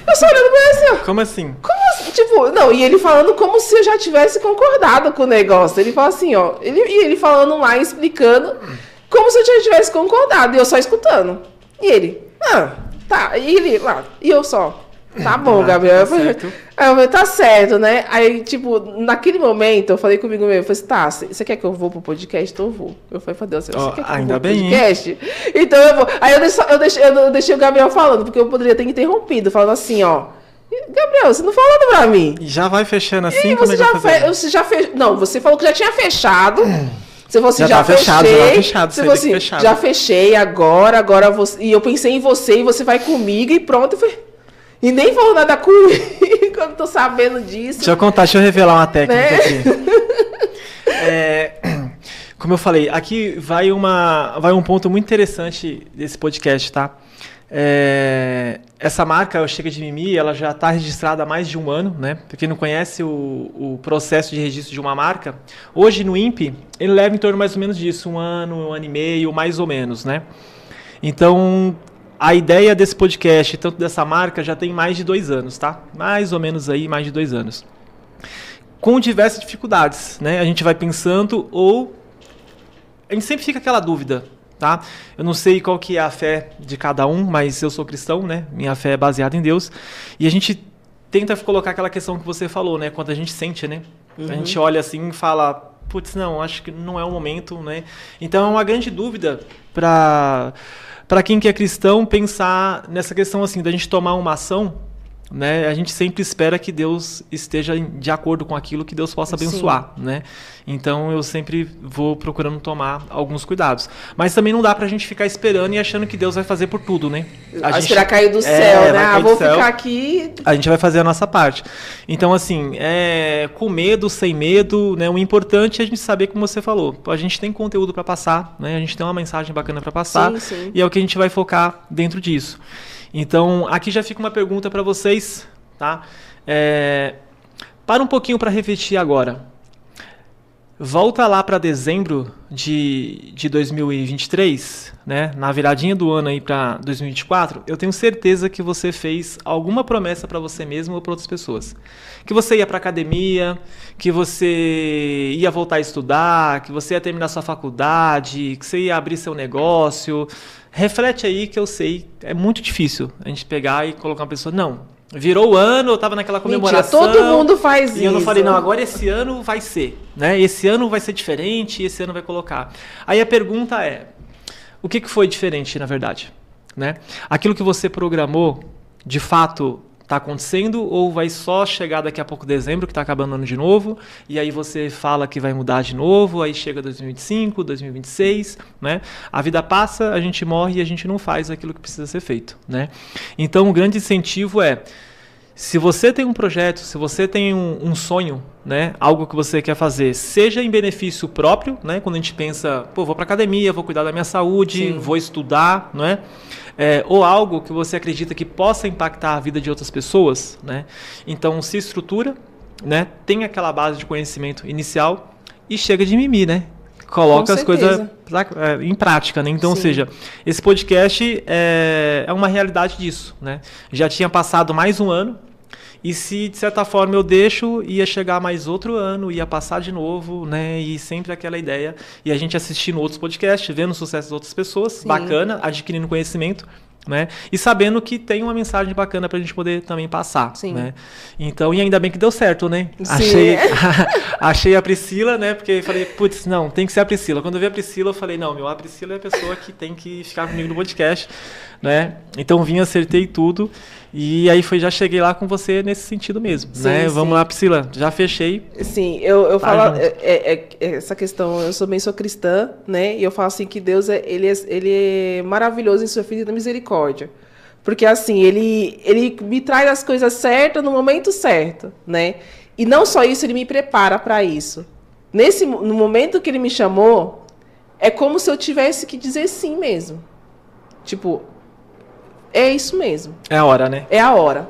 eu só olhando pra ele assim, Como assim? Como assim? Tipo, não, e ele falando como se eu já tivesse concordado com o negócio. Ele fala assim, ele falando lá, explicando, como se eu já tivesse concordado, e eu só escutando. E ele, tá, e ele lá, e eu só... Tá bom, Gabriel. Tá certo. Aí eu falei, tá certo, né? Aí, tipo, naquele momento, eu falei comigo mesmo, eu falei assim, tá, você quer que eu vou pro podcast? Então eu vou. Eu falei pra Deus, você quer que eu vou pro podcast? Então eu vou. Aí eu deixei o Gabriel falando, porque eu poderia ter interrompido, falando assim, Gabriel, você não falando pra mim. E já vai fechando assim? Você já fez. Não, você falou que já tinha fechado. Você falou assim, já fechado. Você falou assim, já fechei, agora você. E eu pensei em você e você vai comigo e pronto. Eu falei, e nem falou nada comigo, eu não tô sabendo disso. Deixa eu revelar uma técnica aqui. Como eu falei, aqui vai um ponto muito interessante desse podcast, tá? Essa marca, o Chega de Mimimi, ela já está registrada há mais de um ano, né? Para quem não conhece o processo de registro de uma marca, hoje no INPE, ele leva em torno mais ou menos disso, um ano e meio, mais ou menos, né? Então... A ideia desse podcast, tanto dessa marca, já tem mais de 2 anos, tá? Mais ou menos aí, mais de 2 anos. Com diversas dificuldades, né? A gente vai pensando ou... A gente sempre fica aquela dúvida, tá? Eu não sei qual que é a fé de cada um, mas eu sou cristão, né? Minha fé é baseada em Deus. E a gente tenta colocar aquela questão que você falou, né? Quando a gente sente, né? A gente olha assim e fala... Putz, não, acho que não é o momento, né? Então é uma grande dúvida para quem que é cristão pensar nessa questão assim, da gente tomar uma ação, né? A gente sempre espera que Deus esteja de acordo com aquilo, que Deus possa abençoar, né? Então eu sempre vou procurando tomar alguns cuidados. Mas também não dá pra gente ficar esperando e achando que Deus vai fazer por tudo, né? Vai esperar cair do céu, né? Vou ficar aqui... A gente vai fazer a nossa parte. Então, assim, com medo, sem medo, né? O importante é a gente saber, como você falou, a gente tem conteúdo para passar, né? A gente tem uma mensagem bacana para passar, sim. E é o que a gente vai focar dentro disso. Então, aqui já fica uma pergunta para vocês, tá? Para um pouquinho para refletir agora. Volta lá para dezembro de 2023, né? Na viradinha do ano aí para 2024, eu tenho certeza que você fez alguma promessa para você mesmo ou para outras pessoas. Que você ia para academia, que você ia voltar a estudar, que você ia terminar sua faculdade, que você ia abrir seu negócio. Reflete aí, que eu sei, é muito difícil a gente pegar e colocar uma pessoa, não, virou o ano, eu estava naquela comemoração. Mentira, todo mundo faz isso. E eu não falei, não, agora esse ano vai ser, né? Esse ano vai ser diferente, esse ano vai colocar. Aí a pergunta é, o que foi diferente, na verdade? Né? Aquilo que você programou, de fato, está acontecendo ou vai só chegar daqui a pouco dezembro, que está acabando o ano de novo, e aí você fala que vai mudar de novo, aí chega 2025, 2026, né? A vida passa, a gente morre e a gente não faz aquilo que precisa ser feito, né? Então o grande incentivo é, Se você tem um projeto, se você tem um sonho, né, algo que você quer fazer, seja em benefício próprio, né, quando a gente pensa, pô, vou para academia, vou cuidar da minha saúde, vou estudar, não é? Ou algo que você acredita que possa impactar a vida de outras pessoas, né? Então se estrutura, né, tem aquela base de conhecimento inicial e chega de mimimi, né? Coloca as coisas em prática, né? Então, ou seja, esse podcast é uma realidade disso, né? Já tinha passado mais um ano e se, de certa forma, eu deixo, ia chegar mais outro ano, ia passar de novo, né? E sempre aquela ideia. E a gente assistindo outros podcasts, vendo o sucesso de outras pessoas, bacana, adquirindo conhecimento, né? E sabendo que tem uma mensagem bacana pra gente poder também passar, né? Então, e ainda bem que deu certo, né? Achei a Priscila, né? Porque falei, putz, não, tem que ser a Priscila. Quando eu vi a Priscila, eu falei, não, a Priscila é a pessoa que tem que ficar comigo no podcast, né? Então vim, acertei tudo. E aí já cheguei lá com você nesse sentido mesmo, né? Vamos lá, Priscila, já fechei. Sim, eu falo essa questão, eu sou cristã, né? E eu falo assim que Deus ele é maravilhoso em sua infinita misericórdia. Porque assim, ele me traz as coisas certas no momento certo, né? E não só isso, ele me prepara para isso. No momento que ele me chamou, é como se eu tivesse que dizer sim mesmo. Tipo, é isso mesmo. É a hora, né? É a hora.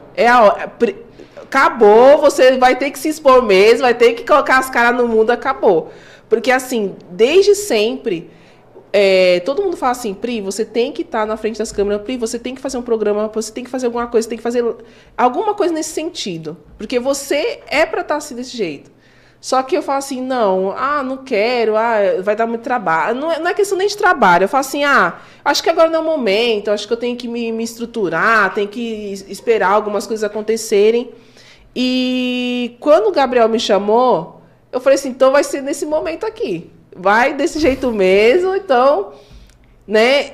Acabou, você vai ter que se expor mesmo, vai ter que colocar as caras no mundo, acabou. Porque, assim, desde sempre, todo mundo fala assim, Pri, você tem que estar na frente das câmeras, Pri, você tem que fazer um programa, você tem que fazer alguma coisa, você tem que fazer alguma coisa nesse sentido. Porque você é para estar assim desse jeito. Só que eu falo assim, não quero, vai dar muito trabalho. Não é questão nem de trabalho. Eu falo assim, acho que agora não é o momento, acho que eu tenho que me estruturar, tenho que esperar algumas coisas acontecerem. E quando o Gabriel me chamou, eu falei assim, então vai ser nesse momento aqui. Vai desse jeito mesmo, então... né?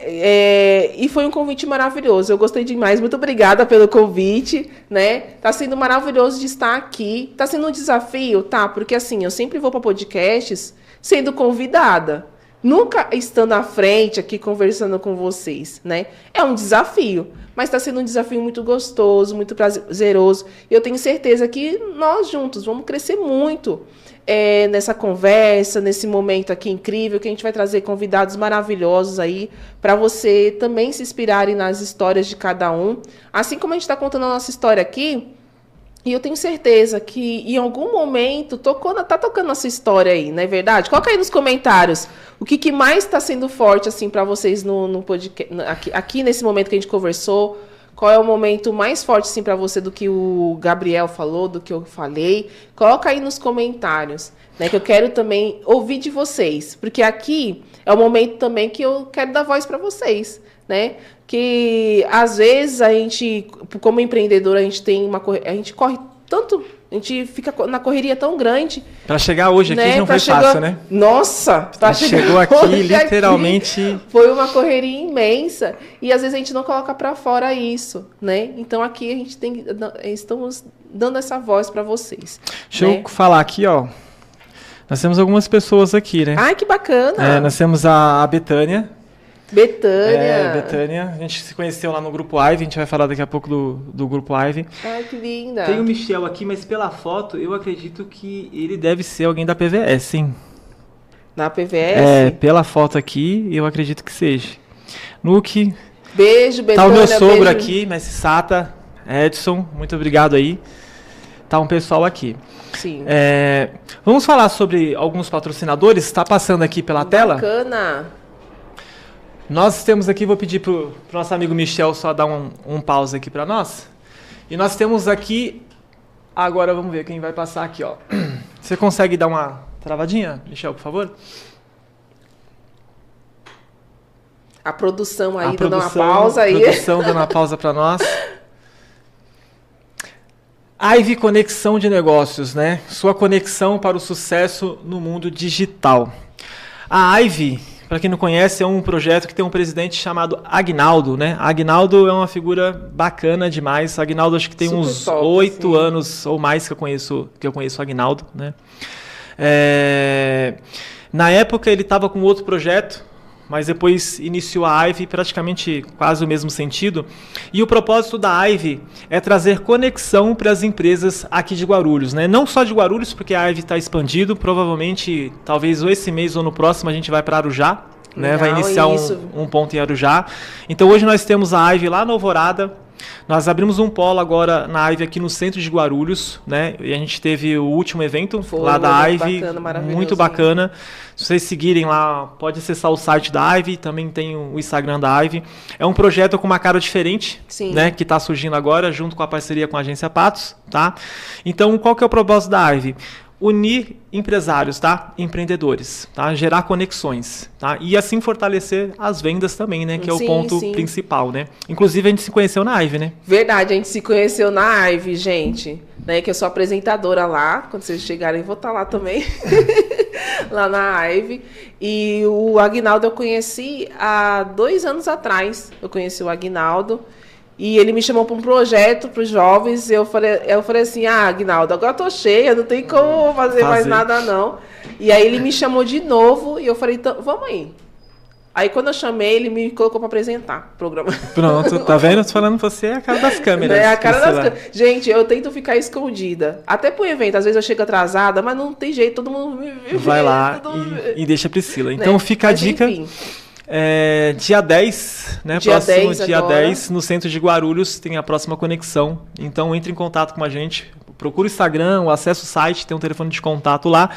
E foi um convite maravilhoso. Eu gostei demais. Muito obrigada pelo convite, né? Tá sendo maravilhoso de estar aqui. Tá sendo um desafio, tá? Porque assim, eu sempre vou para podcasts sendo convidada, nunca estando à frente aqui conversando com vocês, né? É um desafio, mas está sendo um desafio muito gostoso, muito prazeroso. E eu tenho certeza que nós juntos vamos crescer muito. Nessa conversa, nesse momento aqui incrível, que a gente vai trazer convidados maravilhosos aí para você também se inspirarem nas histórias de cada um. Assim como a gente está contando a nossa história aqui, e eu tenho certeza que em algum momento tá tocando nossa história aí, não é verdade? Coloca aí nos comentários o que mais está sendo forte assim para vocês no podcast, aqui nesse momento que a gente conversou. Qual é o momento mais forte assim, para você do que o Gabriel falou, do que eu falei? Coloca aí nos comentários, né, que eu quero também ouvir de vocês. Porque aqui é o momento também que eu quero dar voz para vocês, né? Que às vezes a gente, como empreendedor, a gente corre tanto, a gente fica na correria tão grande. Para chegar hoje aqui, né? Não foi fácil, né? Nossa! Chegou aqui, literalmente... Aqui, foi uma correria imensa. E às vezes a gente não coloca para fora isso, né? Então aqui a gente estamos dando essa voz para vocês. Deixa eu falar aqui, ó. Nós temos algumas pessoas aqui, né? Ai, que bacana! Nós temos a Betânia. Betânia. A gente se conheceu lá no Grupo Ivy, a gente vai falar daqui a pouco do Grupo Ivy. Ai, que linda. Tem o Michel aqui, mas pela foto eu acredito que ele deve ser alguém da PVS, hein? Da PVS? Pela foto aqui eu acredito que seja. Nuke. Beijo, Betânia. Tá o meu sogro aqui, Messi Sata, Edson, muito obrigado aí. Tá um pessoal aqui. Sim. Vamos falar sobre alguns patrocinadores, está passando aqui pela tela. Bacana. Nós temos aqui, vou pedir para o nosso amigo Michel só dar um pause aqui para nós. E nós temos aqui, agora vamos ver quem vai passar aqui, ó. Você consegue dar uma travadinha, Michel, por favor? A produção aí, dando uma pausa aí. A produção dando uma pausa para nós. Ivy Conexão de Negócios, né? Sua conexão para o sucesso no mundo digital. A Ivy, para quem não conhece, é um projeto que tem um presidente chamado Agnaldo, né? Agnaldo é uma figura bacana demais. Agnaldo acho que tem uns 8 anos ou mais que eu conheço o Agnaldo, né? Na época ele estava com outro projeto, mas depois iniciou a Ivy, praticamente quase o mesmo sentido. E o propósito da Ivy é trazer conexão para as empresas aqui de Guarulhos, né? Não só de Guarulhos, porque a Ivy está expandido, provavelmente, talvez ou esse mês ou no próximo a gente vai para Arujá, né? Vai iniciar um ponto em Arujá. Então hoje nós temos a Ivy lá na Alvorada. Nós abrimos um polo agora na Ivy aqui no centro de Guarulhos, né? E a gente teve o último evento lá da Ivy, muito bacana. Se vocês seguirem lá, pode acessar o site da Ivy, também tem o Instagram da Ivy. É um projeto com uma cara diferente, né? Que está surgindo agora, junto com a parceria com a Agência Patos, tá? Então, qual que é o propósito da Ivy? Unir empresários, tá? Empreendedores, tá? Gerar conexões, tá? E assim fortalecer as vendas também, né? Que é o ponto principal, né? Inclusive a gente se conheceu na Ivy, né? Verdade, a gente se conheceu na Ivy, gente, né? Que eu sou apresentadora lá. Quando vocês chegarem, eu vou estar lá também, lá na Ivy. E o Aguinaldo eu conheci há 2 anos atrás. Eu conheci o Aguinaldo. E ele me chamou para um projeto para os jovens. Eu falei assim, Aguinaldo, agora eu tô cheia, não tem como fazer mais nada não. E aí ele me chamou de novo e eu falei, então, vamos aí. Aí quando eu chamei, ele me colocou para apresentar o programa. Pronto, tá vendo? Tô falando você é a cara das câmeras. É a cara das câmeras. Gente, eu tento ficar escondida. Até pro evento, às vezes eu chego atrasada, mas não tem jeito, todo mundo me vê. Vai lá e deixa a Priscila. Então, né? Fica a dica. Enfim. Dia 10, né? Próximo dia 10, no centro de Guarulhos, tem a próxima conexão. Então entre em contato com a gente, procura o Instagram, acessa o site, tem um telefone de contato lá.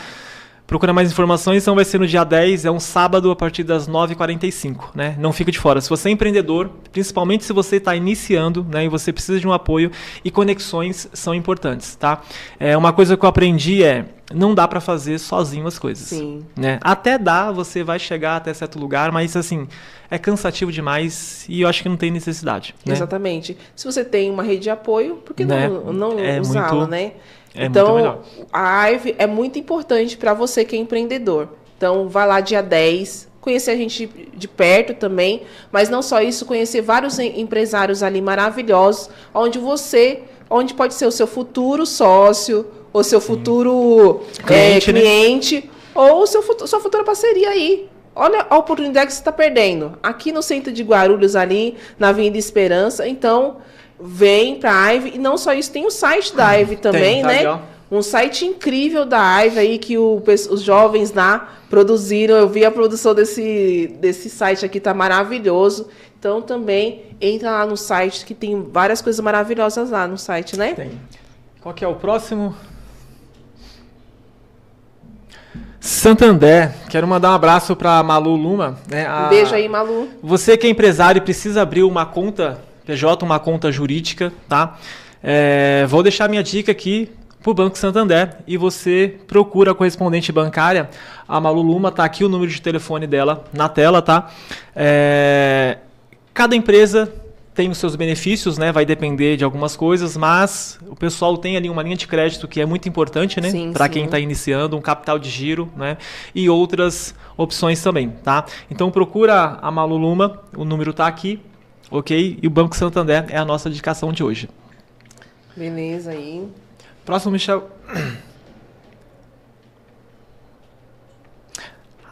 Procura mais informações, então vai ser no dia 10, é um sábado a partir das 9h45, né? Não fica de fora. Se você é empreendedor, principalmente se você está iniciando, né, e você precisa de um apoio, e conexões são importantes, tá? Uma coisa que eu aprendi não dá para fazer sozinho as coisas. Sim. Né? Até dá, você vai chegar até certo lugar, mas assim, é cansativo demais e eu acho que não tem necessidade. Né? Exatamente. Se você tem uma rede de apoio, por que não usá-la, né? Então, a Ivy é muito importante para você que é empreendedor. Então, vá lá dia 10, conhecer a gente de perto também, mas não só isso, conhecer vários empresários ali maravilhosos, onde pode ser o seu futuro sócio, ou seu futuro cliente, né? Ou sua futura parceria aí. Olha a oportunidade que você está perdendo. Aqui no centro de Guarulhos, ali, na Avenida Esperança. Então, vem para a Ivy. E não só isso, tem o site da Ivy também, né? Legal. Um site incrível da Ivy aí que os jovens lá produziram. Eu vi a produção desse site aqui, tá maravilhoso. Então, também entra lá no site, que tem várias coisas maravilhosas lá no site, né? Tem. Qual que é o próximo? Santander, quero mandar um abraço para Malu Luma. Né? Um beijo aí, Malu. Você que é empresário e precisa abrir uma conta PJ, uma conta jurídica, tá? Vou deixar minha dica aqui para o Banco Santander e você procura a correspondente bancária. A Malu Luma, tá aqui o número de telefone dela na tela, tá? Cada empresa tem os seus benefícios, né? Vai depender de algumas coisas, mas o pessoal tem ali uma linha de crédito que é muito importante, né? Para quem está iniciando, um capital de giro, né? E outras opções também, tá? Então procura a Malu Luma, o número está aqui, ok? E o Banco Santander é a nossa indicação de hoje. Beleza aí. Próximo, Michel.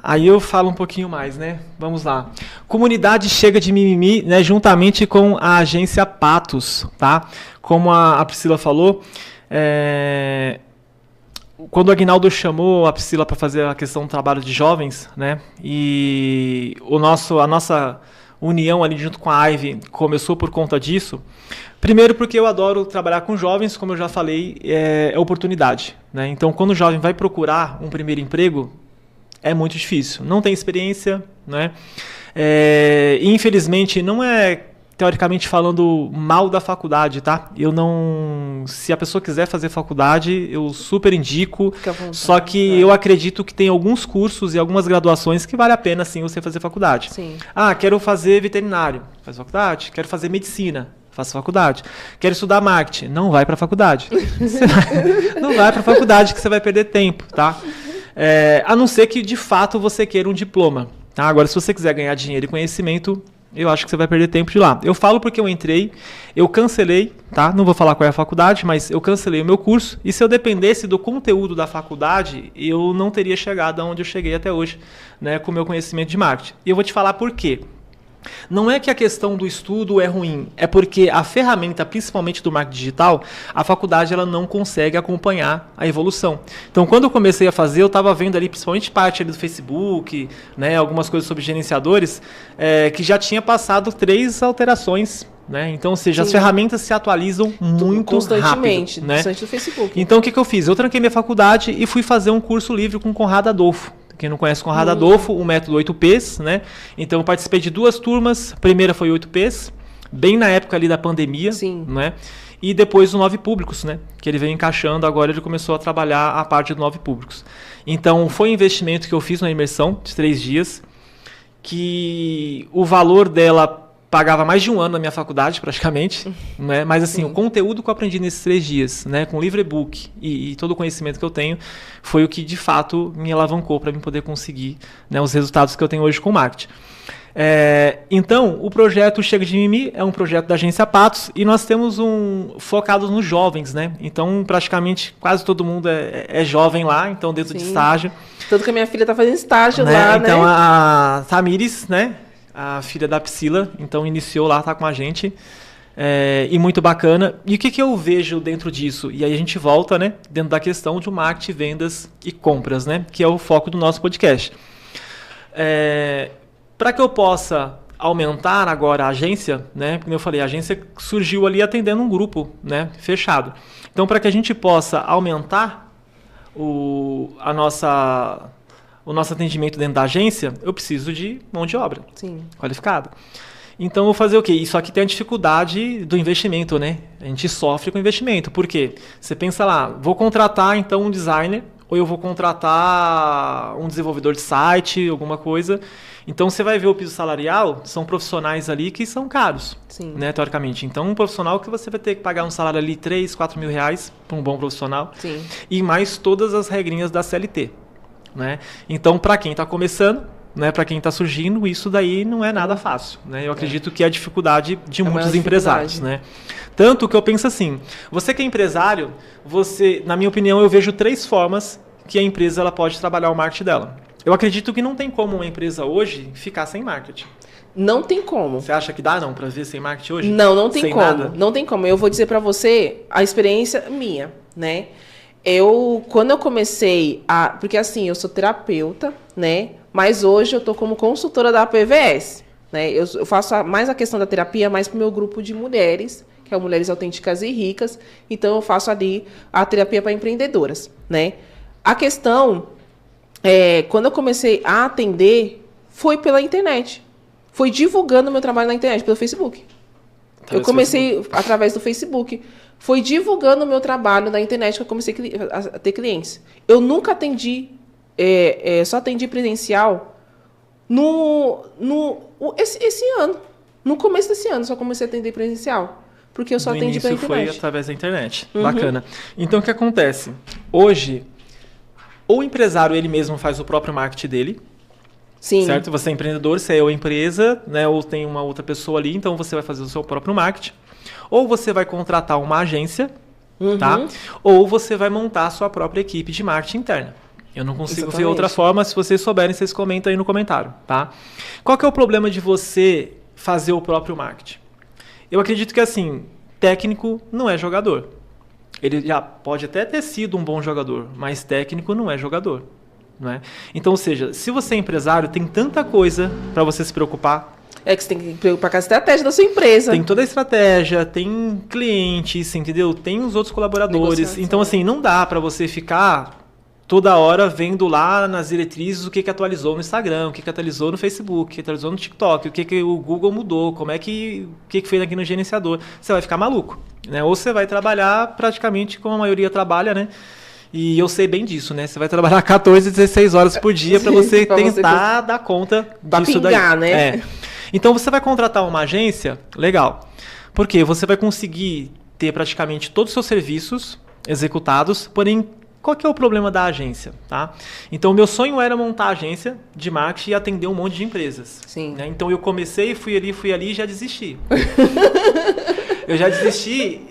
Aí eu falo um pouquinho mais, né? Vamos lá. Comunidade Chega de Mimimi, né? Juntamente com a agência Patos, tá? Como a Priscila falou, quando o Aguinaldo chamou a Priscila para fazer a questão do trabalho de jovens, né? E a nossa união ali junto com a Ivy começou por conta disso. Primeiro porque eu adoro trabalhar com jovens, como eu já falei, é oportunidade, né? Então, quando o jovem vai procurar um primeiro emprego, é muito difícil. Não tem experiência, né? Infelizmente, não é, teoricamente falando, mal da faculdade, tá? Se a pessoa quiser fazer faculdade, eu super indico. Só que eu acredito que tem alguns cursos e algumas graduações que vale a pena, sim, você fazer faculdade. Sim. Quero fazer veterinário, faz faculdade. Quero fazer medicina, faça faculdade. Quero estudar marketing, não vai para a faculdade. Não vai para a faculdade que você vai perder tempo, tá? A não ser que, de fato, você queira um diploma. Tá? Agora, se você quiser ganhar dinheiro e conhecimento, eu acho que você vai perder tempo de lá. Eu falo porque eu entrei, eu cancelei, tá? Não vou falar qual é a faculdade, mas eu cancelei o meu curso. E se eu dependesse do conteúdo da faculdade, eu não teria chegado aonde eu cheguei até hoje, né, com o meu conhecimento de marketing. E eu vou te falar por quê. Não é que a questão do estudo é ruim, é porque a ferramenta, principalmente do marketing digital, a faculdade ela não consegue acompanhar a evolução. Então, quando eu comecei a fazer, eu estava vendo ali, principalmente parte ali do Facebook, né, algumas coisas sobre gerenciadores, que já tinha passado 3 alterações. Né? Então, ou seja, as ferramentas se atualizam muito constantemente, rápido, né? Constante do Facebook. Então, o que eu fiz? Eu tranquei minha faculdade e fui fazer um curso livre com Conrado Adolfo. Quem não conhece Conrado Adolfo, o método 8Ps, né? Então eu participei de 2 turmas. A primeira foi 8Ps, bem na época ali da pandemia, né? E depois o 9 Públicos, né? Que ele veio encaixando, agora ele começou a trabalhar a parte do 9 Públicos. Então foi um investimento que eu fiz na imersão de 3 dias, que o valor dela pagava mais de 1 ano na minha faculdade, praticamente, né? Mas assim, o conteúdo que eu aprendi nesses 3 dias, né, com o livro e-book e todo o conhecimento que eu tenho, foi o que de fato me alavancou para eu poder conseguir, né, os resultados que eu tenho hoje com o marketing. Então, o projeto Chega de Mimimi é um projeto da Agência Patos e nós temos focado nos jovens, né? Então, praticamente quase todo mundo é jovem lá, então dentro de estágio. Tanto que a minha filha está fazendo estágio né? lá, então, né? A Tamires, né? A filha da Priscila, então iniciou lá, tá com a gente, e muito bacana. E o que eu vejo dentro disso? E aí a gente volta, né, dentro da questão de marketing, vendas e compras, né, que é o foco do nosso podcast. Para que eu possa aumentar agora a agência, né, como eu falei, a agência surgiu ali atendendo um grupo, né, fechado. Então, para que a gente possa aumentar o nosso atendimento dentro da agência, eu preciso de mão de obra qualificada. Então, eu vou fazer o quê? Isso aqui tem a dificuldade do investimento, né? A gente sofre com investimento. Por quê? Você pensa lá, vou contratar então um designer, ou eu vou contratar um desenvolvedor de site, alguma coisa. Então, você vai ver o piso salarial, são profissionais ali que são caros, né, teoricamente. Então, um profissional que você vai ter que pagar um salário ali 3, 4 mil reais para um bom profissional. E mais todas as regrinhas da CLT. Né? Então, para quem está começando, né, para quem está surgindo, isso daí não é nada fácil. Né? Eu acredito que é a dificuldade de muitos empresários. Né? Tanto que eu penso assim, você que é empresário, na minha opinião, eu vejo 3 formas que a empresa ela pode trabalhar o marketing dela. Eu acredito que não tem como uma empresa hoje ficar sem marketing. Não tem como. Você acha que dá não para ver sem marketing hoje? Não tem sem como. Nada? Não tem como. Eu vou dizer para você a experiência minha, né? Quando eu comecei porque assim, eu sou terapeuta, né? Mas hoje eu tô como consultora da PVS, né? Eu faço mais a questão da terapia, mais pro meu grupo de mulheres, que é o Mulheres Autênticas e Ricas. Então, eu faço ali a terapia para empreendedoras, né? A questão, quando eu comecei a atender, foi pela internet. Foi divulgando o meu trabalho na internet, pelo Facebook. Eu comecei através do Facebook. Foi divulgando o meu trabalho na internet que eu comecei a ter clientes. Eu nunca atendi, só atendi presencial esse ano. No começo desse ano, só comecei a atender presencial. Porque eu só atendi pela internet. Foi através da internet. Bacana. Então, o que acontece? Hoje, o empresário, ele mesmo faz o próprio marketing dele. Certo? Você é empreendedor, você é uma empresa, né? Ou tem uma outra pessoa ali, então você vai fazer o seu próprio marketing. Ou você vai contratar uma agência, tá? Ou você vai montar a sua própria equipe de marketing interna. Eu não consigo ver outra forma. Se vocês souberem, vocês comentam aí no comentário, tá? Qual que é o problema de você fazer o próprio marketing? Eu acredito que, assim, técnico não é jogador. Ele já pode até ter sido um bom jogador, mas técnico não é jogador. Não é? Então, ou seja, se você é empresário, tem tanta coisa para você se preocupar. Que você tem que preocupar com a estratégia da sua empresa. Tem toda a estratégia, tem clientes, entendeu? Tem os outros colaboradores. Então, assim, não dá para você ficar toda hora vendo lá nas diretrizes o que atualizou no Instagram, o que atualizou no Facebook, o que atualizou no TikTok, o que o Google mudou, o que fez aqui no gerenciador. Você vai ficar maluco, né? Ou você vai trabalhar praticamente como a maioria trabalha, né? E eu sei bem disso, né? Você vai trabalhar 14, 16 horas por dia para você tentar dar conta disso pingar, daí. Né? Então, você vai contratar uma agência, legal. Porque você vai conseguir ter praticamente todos os seus serviços executados, porém, qual que é o problema da agência, tá? Então, o meu sonho era montar a agência de marketing e atender um monte de empresas. Sim. Né? Então, eu comecei, fui ali e já desisti. Eu já desisti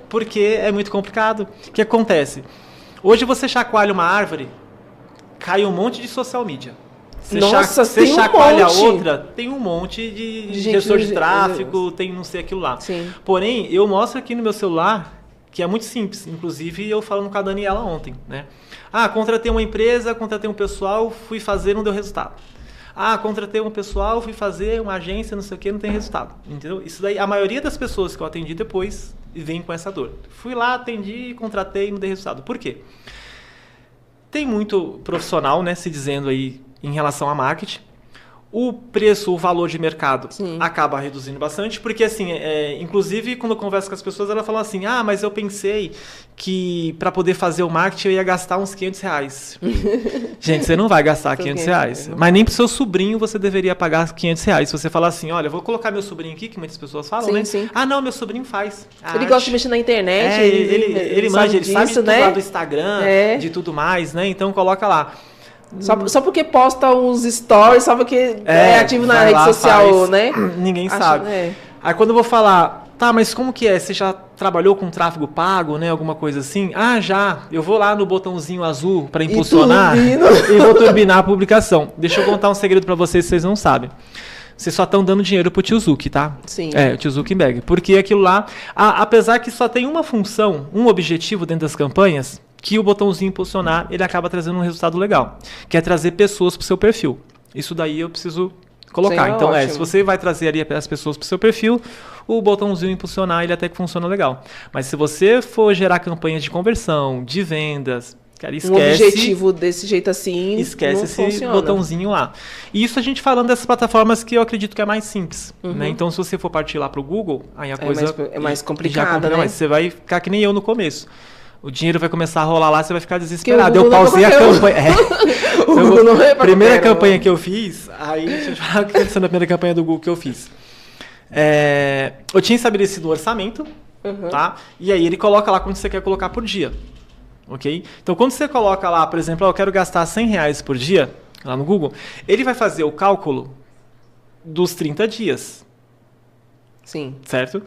porque é muito complicado. O que acontece? Hoje você chacoalha uma árvore, cai um monte de social media. Você chacoalha outra, tem um monte de gestor de tráfego, tem não sei aquilo lá. Sim. Porém, eu mostro aqui no meu celular que é muito simples. Inclusive, eu falando com a Daniela ontem, né? Contratei uma empresa, contratei um pessoal, fui fazer, não deu resultado. Contratei um pessoal, fui fazer uma agência, não sei o que, não tem resultado. Entendeu? Isso daí, a maioria das pessoas que eu atendi depois vem com essa dor. Fui lá, atendi, contratei, não deu resultado. Por quê? Tem muito profissional, né, se dizendo aí em relação a marketing. O preço, o valor de mercado acaba reduzindo bastante, porque assim, inclusive quando eu converso com as pessoas, elas falam assim, mas eu pensei que para poder fazer o marketing eu ia gastar uns R$500. Gente, você não vai gastar R$500, mas nem pro seu sobrinho você deveria pagar R$500. Se você falar assim, olha, vou colocar meu sobrinho aqui, que muitas pessoas falam, né? Sim. Não, meu sobrinho faz. Ele gosta de mexer na internet. Ele manja, ele sabe tudo, né? Lá do Instagram, de tudo mais, né? Então coloca lá. Só porque posta uns stories, só porque é ativo na rede social, né? Ninguém sabe. Aí quando eu vou falar, mas como que é? Você já trabalhou com tráfego pago, né? Alguma coisa assim? Já. Eu vou lá no botãozinho azul para impulsionar e vou turbinar a publicação. Deixa eu contar um segredo para vocês não sabem. Vocês só estão dando dinheiro pro tio Zuc, tá? Sim. O tio Zuckerberg. Porque aquilo lá, apesar que só tem uma função, um objetivo dentro das campanhas, que o botãozinho impulsionar, ele acaba trazendo um resultado legal, que é trazer pessoas para o seu perfil. Isso daí eu preciso colocar. Então, se você vai trazer ali as pessoas para o seu perfil, o botãozinho impulsionar, ele até que funciona legal. Mas se você for gerar campanhas de conversão, de vendas, cara, esquece... Um objetivo desse jeito assim, esquece esse botãozinho lá. E isso a gente falando dessas plataformas que eu acredito que é mais simples. Né? Então, se você for partir lá para o Google, aí a coisa... É mais complicada, né? Mas você vai ficar que nem eu no começo. O dinheiro vai começar a rolar lá, você vai ficar desesperado. Eu pausei a campanha. Primeira campanha que eu fiz, aí deixa eu falar o que aconteceu na primeira campanha do Google que eu fiz. Eu tinha estabelecido o orçamento, tá? E aí ele coloca lá quanto você quer colocar por dia. Ok? Então quando você coloca lá, por exemplo, eu quero gastar R$100 por dia, lá no Google, ele vai fazer o cálculo dos 30 dias. Sim. Certo?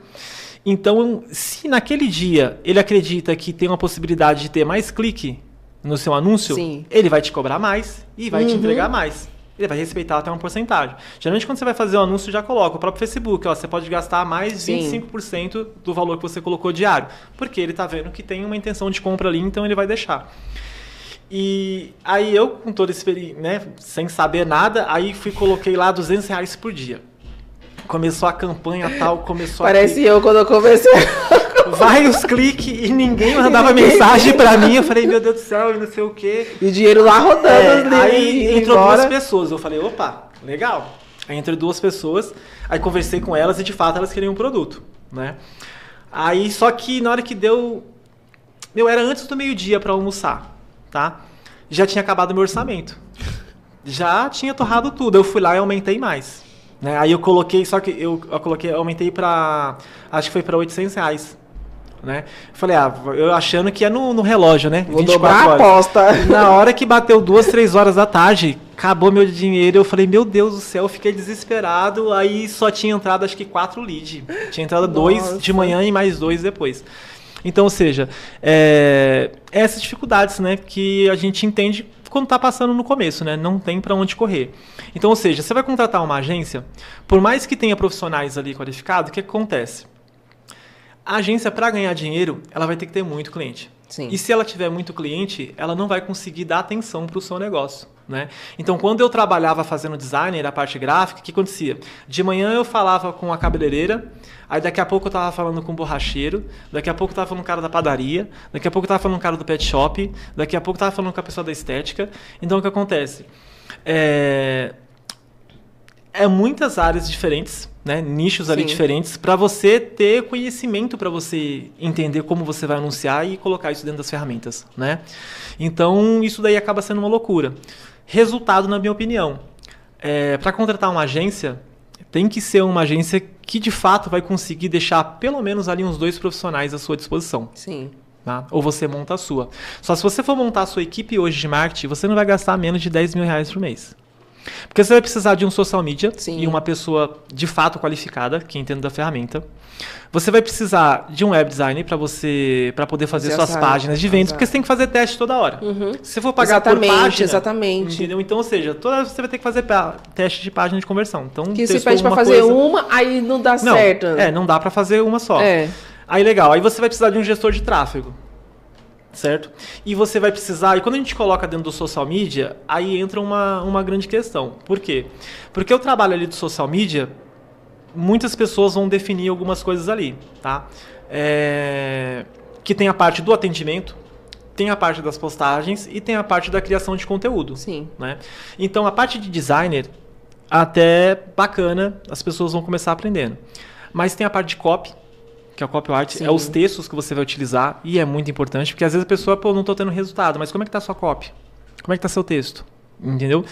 Então, se naquele dia ele acredita que tem uma possibilidade de ter mais clique no seu anúncio, ele vai te cobrar mais e vai te entregar mais. Ele vai respeitar até uma porcentagem. Geralmente, quando você vai fazer um anúncio, já coloca o próprio Facebook. Você pode gastar mais 25% do valor que você colocou diário. Porque ele está vendo que tem uma intenção de compra ali, então ele vai deixar. E aí eu, com toda esse né, sem saber nada, aí coloquei lá R$200 por dia. Começou a campanha tal, Parece eu quando eu comecei. Vai os cliques e ninguém mandava mensagem pra mim. Eu falei, meu Deus do céu, e não sei o quê. E o dinheiro lá rodando. Aí entrou duas pessoas. Eu falei, opa, legal. Aí entrou duas pessoas, aí conversei com elas e de fato elas queriam um produto, né? Aí só que na hora que deu... era antes do meio-dia pra almoçar, tá? Já tinha acabado o meu orçamento. Já tinha torrado tudo. Eu fui lá e aumentei mais. Né? Aí eu coloquei, só que eu aumentei acho que foi para R$800, né? Falei, eu achando que ia no relógio, né? Vou dobrar a aposta. Na hora que bateu 2, 3 horas da tarde, acabou meu dinheiro, eu falei, meu Deus do céu, eu fiquei desesperado, aí só tinha entrado acho que 4 leads. Tinha entrado 2 de manhã e mais 2 depois. Então, ou seja, essas dificuldades, né, que a gente entende quando está passando no começo, né? Não tem para onde correr. Então, ou seja, você vai contratar uma agência, por mais que tenha profissionais ali qualificados, o que acontece? A agência, para ganhar dinheiro, ela vai ter que ter muito cliente. Sim. E se ela tiver muito cliente, ela não vai conseguir dar atenção para o seu negócio, né? Então, quando eu trabalhava fazendo design, a parte gráfica, o que acontecia? De manhã eu falava com a cabeleireira, aí daqui a pouco eu estava falando com o borracheiro, daqui a pouco eu estava falando com o cara da padaria, daqui a pouco eu estava falando com o cara do pet shop, daqui a pouco eu estava falando com a pessoa da estética. Então, o que acontece? Muitas áreas diferentes, né? Nichos ali diferentes, para você ter conhecimento, para você entender como você vai anunciar e colocar isso dentro das ferramentas, né? Então, isso daí acaba sendo uma loucura. Resultado, na minha opinião, para contratar uma agência, tem que ser uma agência que, de fato, vai conseguir deixar pelo menos ali uns 2 profissionais à sua disposição. Sim. Tá? Ou você monta a sua. Só se você for montar a sua equipe hoje de marketing, você não vai gastar menos de R$10 mil por mês. Porque você vai precisar de um social media e uma pessoa de fato qualificada, que entenda da ferramenta. Você vai precisar de um web designer para poder fazer suas páginas de vendas, porque você tem que fazer teste toda hora. Se você for pagar por página... Exatamente. Entendeu? Então, ou seja, toda hora você vai ter que fazer teste de página de conversão. Então, que você pede para fazer uma, aí não dá certo. Não dá para fazer uma só. Aí legal, aí você vai precisar de um gestor de tráfego. Certo? E você vai precisar... E quando a gente coloca dentro do social media, aí entra uma grande questão. Por quê? Porque o trabalho ali do social media, muitas pessoas vão definir algumas coisas ali, tá? Que tem a parte do atendimento, tem a parte das postagens e tem a parte da criação de conteúdo. Sim. Né? Então, a parte de designer, até bacana, as pessoas vão começar aprendendo. Mas tem a parte de copy, que é o copyright, é os textos que você vai utilizar, e é muito importante, porque às vezes a pessoa, não estou tendo resultado, mas como é que está a sua copy? Como é que está seu texto? Entendeu?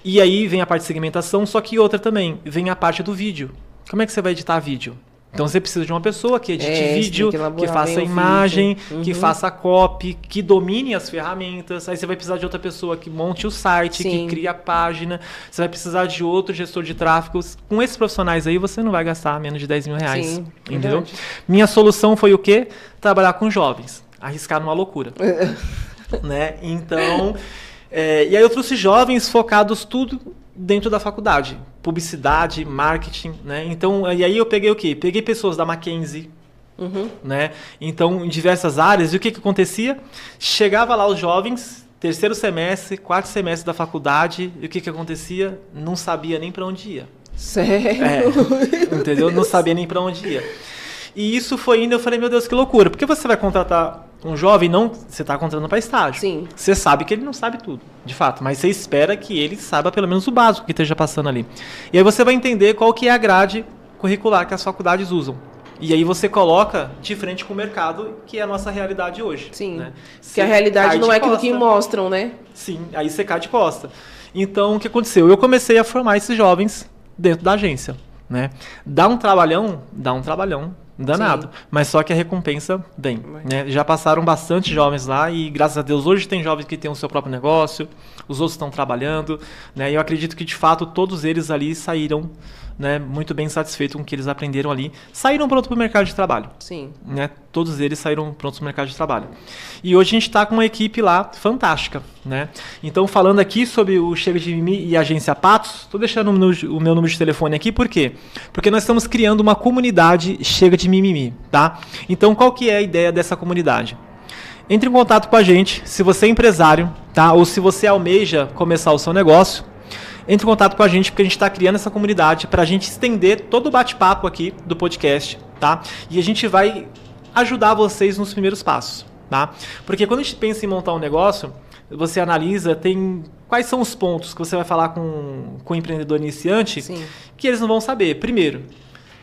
E aí vem a parte de segmentação, só que outra também, vem a parte do vídeo. Como é que você vai editar vídeo? Então você precisa de uma pessoa que edite vídeo, que faça imagem, que faça copy, que domine as ferramentas. Aí você vai precisar de outra pessoa que monte o site, que crie a página. Você vai precisar de outro gestor de tráfego. Com esses profissionais aí, você não vai gastar menos de R$10 mil. Entendeu? Minha solução foi o quê? Trabalhar com jovens. Arriscar numa loucura. Né? Então, e aí eu trouxe jovens focados tudo dentro da faculdade, publicidade, marketing, né? Então, e aí eu peguei o quê? Peguei pessoas da Mackenzie, né? Então, em diversas áreas, e o que acontecia? Chegava lá os jovens, terceiro semestre, quarto semestre da faculdade, e o que acontecia? Não sabia nem para onde ia. Sério? Entendeu? Não sabia nem para onde ia. E isso foi indo, eu falei, meu Deus, que loucura. Porque você vai contratar um jovem, não, você está contratando para estágio. Sim. Você sabe que ele não sabe tudo, de fato, mas você espera que ele saiba pelo menos o básico que esteja passando ali. E aí você vai entender qual que é a grade curricular que as faculdades usam. E aí você coloca de frente com o mercado, que é a nossa realidade hoje. Sim, né? Que a realidade não é aquilo que mostram, né? Sim, aí você cai de costa. Então, o que aconteceu? Eu comecei a formar esses jovens dentro da agência. Né? Dá um trabalhão danado, mas só que a recompensa vem, né? Já passaram bastante jovens lá e graças a Deus hoje tem jovens que têm o seu próprio negócio, os outros estão trabalhando, né? E eu acredito que de fato todos eles ali saíram, né, muito bem satisfeitos com o que eles aprenderam ali, saíram prontos para o mercado de trabalho. Sim. Né? Todos eles saíram prontos para o mercado de trabalho. E hoje a gente está com uma equipe lá fantástica. Né? Então, falando aqui sobre o Chega de Mimimi e a Agência Patos, estou deixando o meu número de telefone aqui, por quê? Porque nós estamos criando uma comunidade Chega de Mimimi. Tá? Então, qual que é a ideia dessa comunidade? Entre em contato com a gente, se você é empresário, tá? Ou se você almeja começar o seu negócio, entre em contato com a gente, porque a gente está criando essa comunidade para a gente estender todo o bate-papo aqui do podcast, tá? E a gente vai ajudar vocês nos primeiros passos, tá? Porque quando a gente pensa em montar um negócio, você analisa, tem quais são os pontos que você vai falar com o empreendedor iniciante. Sim. Que eles não vão saber. Primeiro,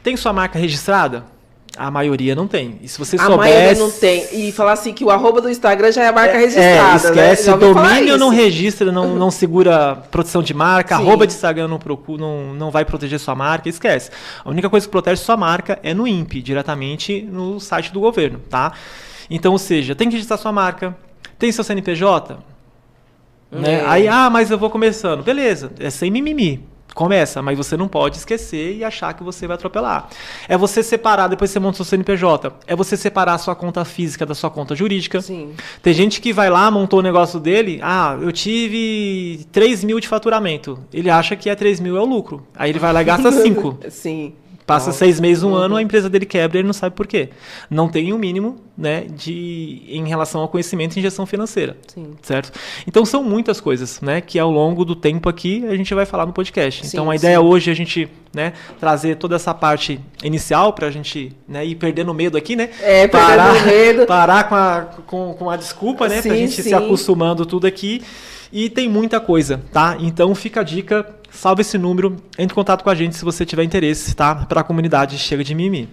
tem sua marca registrada? A maioria não tem. E se você soubesse... A maioria não tem. E falar assim que o @ do Instagram já é a marca registrada. Esquece. Né? O domínio não registra, não segura proteção de marca. @ de Instagram não vai proteger sua marca. Esquece. A única coisa que protege sua marca é no INPE, diretamente no site do governo. Tá? Então, ou seja, tem que registrar sua marca. Tem seu CNPJ? Né? Aí, mas eu vou começando. Beleza, é sem mimimi. Começa, mas você não pode esquecer e achar que você vai atropelar. É você separar, depois você monta o seu CNPJ, é você separar a sua conta física da sua conta jurídica. Sim. Tem gente que vai lá, montou o negócio dele, eu tive 3 mil de faturamento. Ele acha que 3 mil é o lucro. Aí ele vai lá e gasta 5. Sim. Passa 6 meses, um ano, a empresa dele quebra e ele não sabe por quê. Não tem o mínimo, né, em relação ao conhecimento e injeção financeira. Sim. Certo? Então são muitas coisas, né, que ao longo do tempo aqui a gente vai falar no podcast. Sim, então a ideia hoje é a gente, né, trazer toda essa parte inicial para a gente, né, ir perdendo medo aqui, né? Parar com a desculpa, né, para a gente se acostumando tudo aqui. E tem muita coisa, tá? Então fica a dica, salve esse número, entre em contato com a gente se você tiver interesse, tá? Para a comunidade Chega de Mimimi.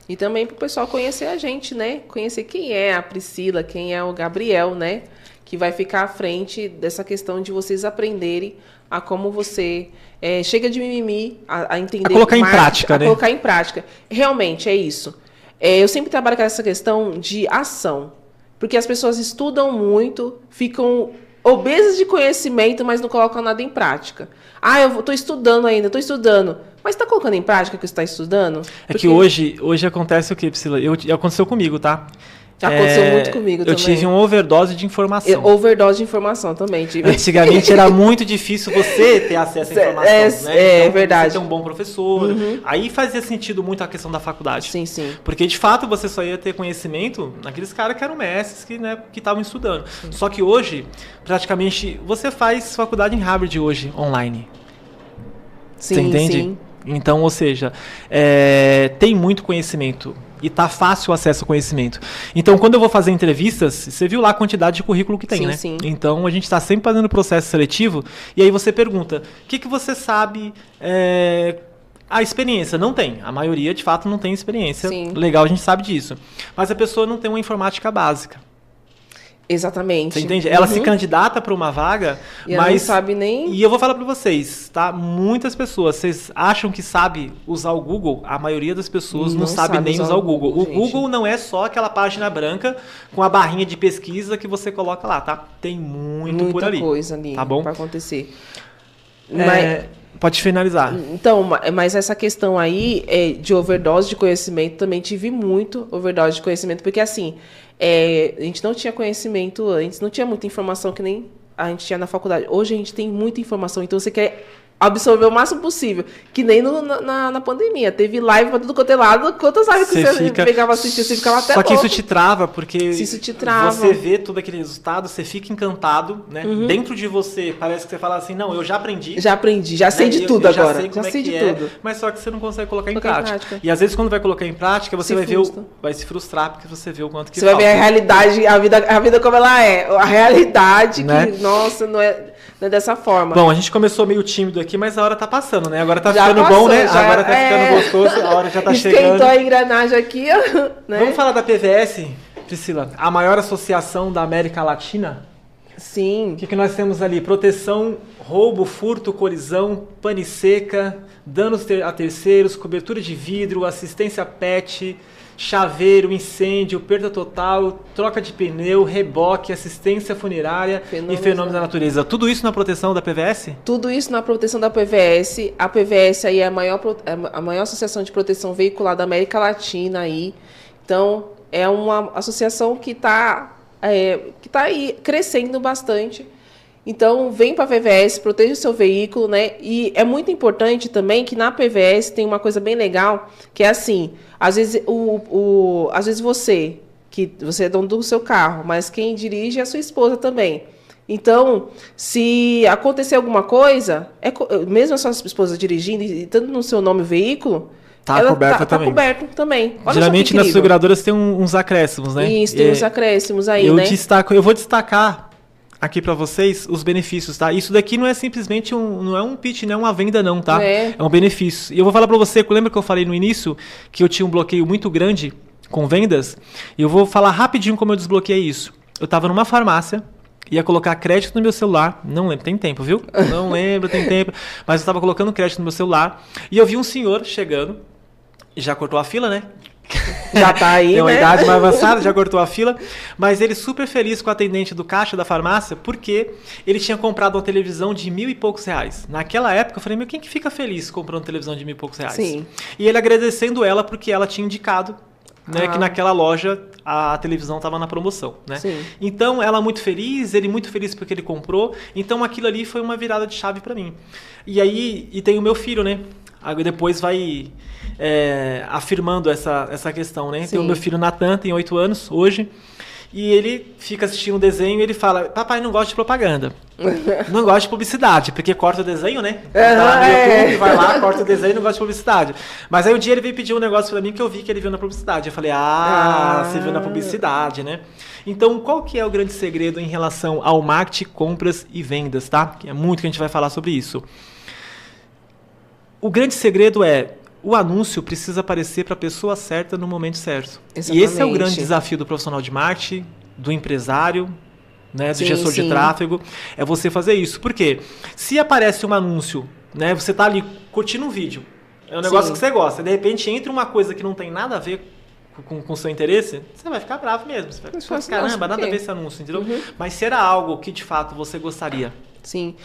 E também para o pessoal conhecer a gente, né? Conhecer quem é a Priscila, quem é o Gabriel, né? Que vai ficar à frente dessa questão de vocês aprenderem a como você chega de mimimi, a entender... A colocar em prática, né? A colocar em prática. Realmente, é isso. Eu sempre trabalho com essa questão de ação. Porque as pessoas estudam muito, ficam obesas de conhecimento, mas não colocam nada em prática. Ah, eu estou estudando ainda, estou estudando. Mas está colocando em prática o que você está estudando? É que hoje acontece o quê, Priscila? Aconteceu comigo, tá? Aconteceu muito comigo também. Eu tive uma overdose de informação. Overdose de informação também tive. Antigamente era muito difícil você ter acesso à informação, né? Então, verdade. Você ter um bom professor. Aí fazia sentido muito a questão da faculdade. Sim, sim. Porque, de fato, você só ia ter conhecimento naqueles caras que eram mestres, que estavam estudando. Sim. Só que hoje, praticamente, você faz faculdade em Harvard hoje, online. Sim, você entende? Sim. Então, ou seja, tem muito conhecimento. E tá fácil o acesso ao conhecimento. Então, quando eu vou fazer entrevistas, você viu lá a quantidade de currículo que tem, sim, né? Sim. Então, a gente está sempre fazendo processo seletivo, e aí você pergunta, o que você sabe... A experiência não tem. A maioria, de fato, não tem experiência. Sim. Legal, a gente sabe disso. Mas a pessoa não tem uma informática básica. Exatamente. Você entende? Ela se candidata para uma vaga, e mas ela não sabe nem... E eu vou falar para vocês, tá? Muitas pessoas, vocês acham que sabe usar o Google? A maioria das pessoas não sabe nem usar o Google. O Google não é só aquela página branca com a barrinha de pesquisa que você coloca lá, tá? Tem muita por ali. Muita coisa ali, tá bom? Para acontecer. Pode finalizar. Então, mas essa questão aí de overdose de conhecimento, também tive muito overdose de conhecimento, porque assim, a gente não tinha conhecimento antes, não tinha muita informação que nem a gente tinha na faculdade. Hoje a gente tem muita informação, então você quer absorver o máximo possível, que nem na pandemia. Teve live pra tudo quanto é lado, quantas lives que você pegava assistir, você ficava até Só que louco. isso te trava, porque isso te trava. Você vê todo aquele resultado, você fica encantado, né? Dentro de você, parece que você fala assim, não, eu já aprendi. Já aprendi, já sei de tudo agora. Já sei de tudo. Mas só que você não consegue colocar em prática. E às vezes quando vai colocar em prática, você vai se frustrar, porque você vê o quanto que falta. Você vai ver a realidade, a vida como ela é. A realidade que, nossa, não é dessa forma. Bom, a gente começou meio tímido aqui, mas a hora tá passando, né? Agora tá ficando bom, né? Agora tá ficando gostoso, a hora já tá chegando. Esquentou a engrenagem aqui, né? Vamos falar da PVS, Priscila? A maior associação da América Latina? Sim. O que nós temos ali? Proteção, roubo, furto, colisão, pane seca, danos a terceiros, cobertura de vidro, assistência PET, chaveiro, incêndio, perda total, troca de pneu, reboque, assistência funerária e fenômenos da natureza. Tudo isso na proteção da PVS? Tudo isso na proteção da PVS. A PVS aí é a maior associação de proteção veicular da América Latina aí. Então, é uma associação que tá aí crescendo bastante. Então, vem para a PVS, proteja o seu veículo, né? E é muito importante também que na PVS tem uma coisa bem legal, que é assim, às vezes às vezes você é dono do seu carro, mas quem dirige é a sua esposa também. Então, se acontecer alguma coisa, mesmo a sua esposa dirigindo e estando no seu nome o veículo, Tá coberto também. Tá coberto também. Olha, geralmente nas seguradoras tem uns acréscimos, né? Isso, tem uns acréscimos aí, né? Eu vou destacar aqui para vocês os benefícios, tá? Isso daqui não é simplesmente não é um pitch, não é uma venda não, tá? É um benefício. E eu vou falar para você, lembra que eu falei no início que eu tinha um bloqueio muito grande com vendas? E eu vou falar rapidinho como eu desbloqueei isso. Eu estava numa farmácia, ia colocar crédito no meu celular, não lembro, tem tempo, viu? Não lembro, tem tempo, mas eu estava colocando crédito no meu celular e eu vi um senhor chegando, já cortou a fila, né? Já tá aí, tem uma né? idade mais avançada, já cortou a fila, mas ele super feliz com o atendente do caixa da farmácia, porque ele tinha comprado uma televisão de R$1.000 e poucos. Naquela época, eu falei, meu, quem que fica feliz comprando televisão de R$1.000 e poucos? Sim. E ele agradecendo ela porque ela tinha indicado, né, que naquela loja a televisão estava na promoção, né? Sim. Então, ela muito feliz, ele muito feliz porque ele comprou, então aquilo ali foi uma virada de chave para mim. E aí, tem o meu filho, né? Aí depois vai afirmando essa questão, né? Tem o meu filho Natan, tem 8 anos hoje, e ele fica assistindo um desenho e ele fala, papai não gosta de propaganda, não gosta de publicidade, porque corta o desenho, né? Tá no YouTube, vai lá, corta o desenho e não gosta de publicidade. Mas aí um dia ele veio pedir um negócio pra mim que eu vi que ele viu na publicidade. Eu falei, você viu na publicidade, né? Então, qual que é o grande segredo em relação ao marketing, compras e vendas, tá? Que é muito que a gente vai falar sobre isso. O grande segredo o anúncio precisa aparecer para a pessoa certa no momento certo. Exatamente. E esse é o grande desafio do profissional de marketing, do empresário, né, do gestor de tráfego, é você fazer isso. Por quê? Se aparece um anúncio, né, você está ali curtindo um vídeo, é um negócio que você gosta, de repente entra uma coisa que não tem nada a ver com seu interesse, você vai ficar bravo mesmo. Você vai falar, caramba, nada a ver esse anúncio, entendeu? Mas se era algo que de fato você gostaria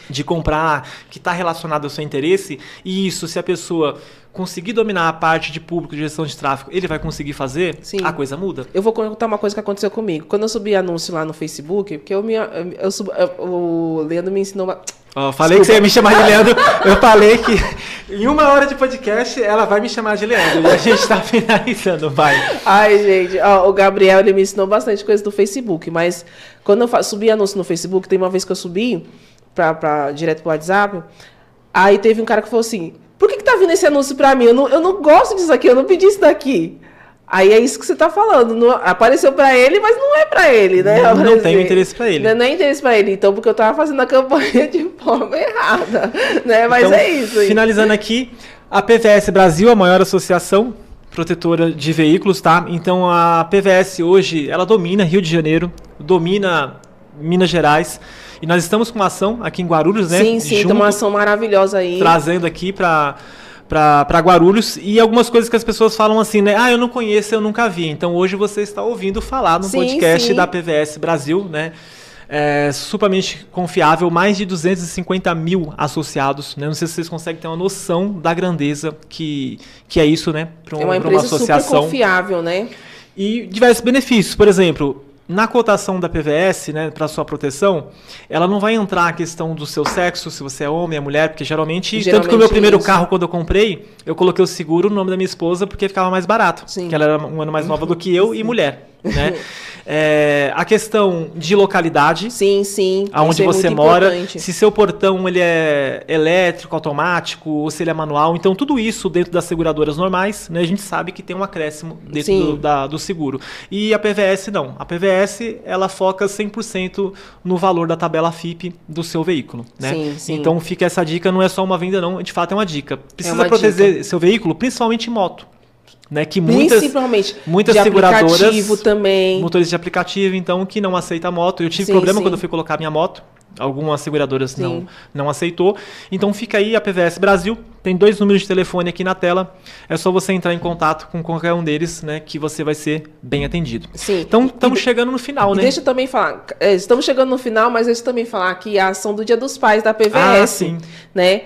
de comprar, que está relacionado ao seu interesse, e isso, se a pessoa conseguir dominar a parte de público, de gestão de tráfego, ele vai conseguir fazer, a coisa muda. Eu vou contar uma coisa que aconteceu comigo. Quando eu subi anúncio lá no Facebook, porque o Leandro me ensinou... Falei que você ia me chamar de Leandro. Eu falei que em 1 hora de podcast ela vai me chamar de Leandro. E a gente está finalizando, vai. Ai, gente, o Gabriel, ele me ensinou bastante coisa do Facebook, mas quando eu subi anúncio no Facebook, tem uma vez que eu subi direto pro WhatsApp, aí teve um cara que falou assim, por que tá vindo esse anúncio pra mim? Eu não gosto disso aqui, eu não pedi isso daqui. Aí é isso que você tá falando. Não, apareceu pra ele, mas não é pra ele, né? Não tem interesse pra ele. Não é interesse pra ele. Então, porque eu tava fazendo a campanha de forma errada, né? Mas então, é isso. Finalizando aqui, a PVS Brasil, a maior associação protetora de veículos, tá? Então, a PVS hoje, ela domina Rio de Janeiro, domina Minas Gerais. E nós estamos com uma ação aqui em Guarulhos, né? Sim, tem uma ação maravilhosa aí. Trazendo aqui para Guarulhos, e algumas coisas que as pessoas falam assim, né? Eu não conheço, eu nunca vi. Então hoje você está ouvindo falar no podcast da PVS Brasil, né? Supermente confiável, mais de 250 mil associados, né? Não sei se vocês conseguem ter uma noção da grandeza que é isso, né? É uma empresa super confiável, né? E diversos benefícios, por exemplo... Na cotação da PVS, né, para sua proteção, ela não vai entrar a questão do seu sexo, se você é homem, é mulher, porque geralmente tanto que o meu primeiro carro, quando eu comprei, eu coloquei o seguro no nome da minha esposa porque ficava mais barato, porque ela era um ano mais nova do que eu e mulher, né? A questão de localidade, aonde você mora, se seu portão ele é elétrico, automático, ou se ele é manual, então tudo isso dentro das seguradoras normais, né, a gente sabe que tem um acréscimo dentro do seguro. E a PVS não, a PVS ela foca 100% no valor da tabela FIPE do seu veículo, né? Então fica essa dica, não é só uma venda não, de fato é uma dica. Precisa proteger seu veículo, principalmente em moto. Né, que muitas seguradoras também. Motores de aplicativo, então, que não aceita moto. Eu tive problema quando eu fui colocar minha moto. Algumas seguradoras não aceitou. Então fica aí a PVS Brasil. Tem 2 números de telefone aqui na tela. É só você entrar em contato com qualquer um deles, né, que você vai ser bem atendido. Então estamos chegando no final, né? Deixa eu também falar. Estamos chegando no final, mas deixa eu também falar que a ação do Dia dos Pais da PVS, né?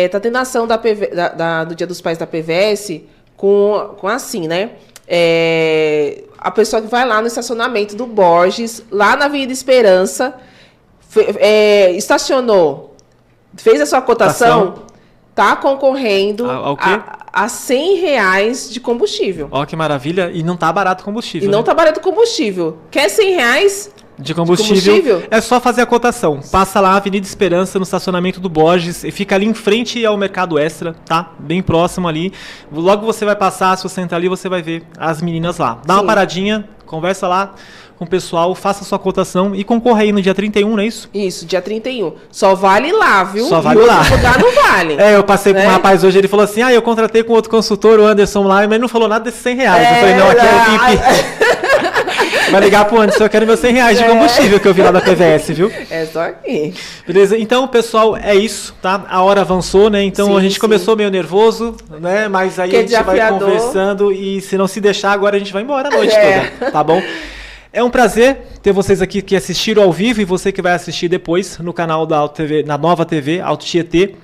Tá tendo a ação do Dia dos Pais da PVS com assim, né? A pessoa que vai lá no estacionamento do Borges, lá na Avenida Esperança, estacionou, fez a sua cotação, tá concorrendo a R$100 de combustível. Ó, que maravilha. E não tá barato o combustível. E não tá barato o combustível. Quer R$100? De combustível, é só fazer a cotação. Passa lá, Avenida Esperança, no estacionamento do Borges, e fica ali em frente ao Mercado Extra, tá? Bem próximo ali. Logo você vai passar, se você entrar ali, você vai ver as meninas lá. Dá uma paradinha, conversa lá com o pessoal, faça a sua cotação e concorra aí no dia 31, não é isso? Isso, dia 31. Só vale lá, viu? Só vale lá. Lugar não vale. Eu passei com um rapaz hoje, ele falou assim, eu contratei com outro consultor, o Anderson lá, mas não falou nada desses R$100. Eu falei, não, aqui é o VIP. Vai ligar pro Anderson, eu quero meus R$100 de combustível que eu vi lá da PVS, viu? É só aqui. Beleza? Então, pessoal, é isso, tá? A hora avançou, né? Então a gente começou meio nervoso, né? Mas aí a gente vai conversando e se não se deixar, agora a gente vai embora a noite toda, tá bom? É um prazer ter vocês aqui que assistiram ao vivo e você que vai assistir depois no canal da Auto TV, na Nova TV, Auto Tietê.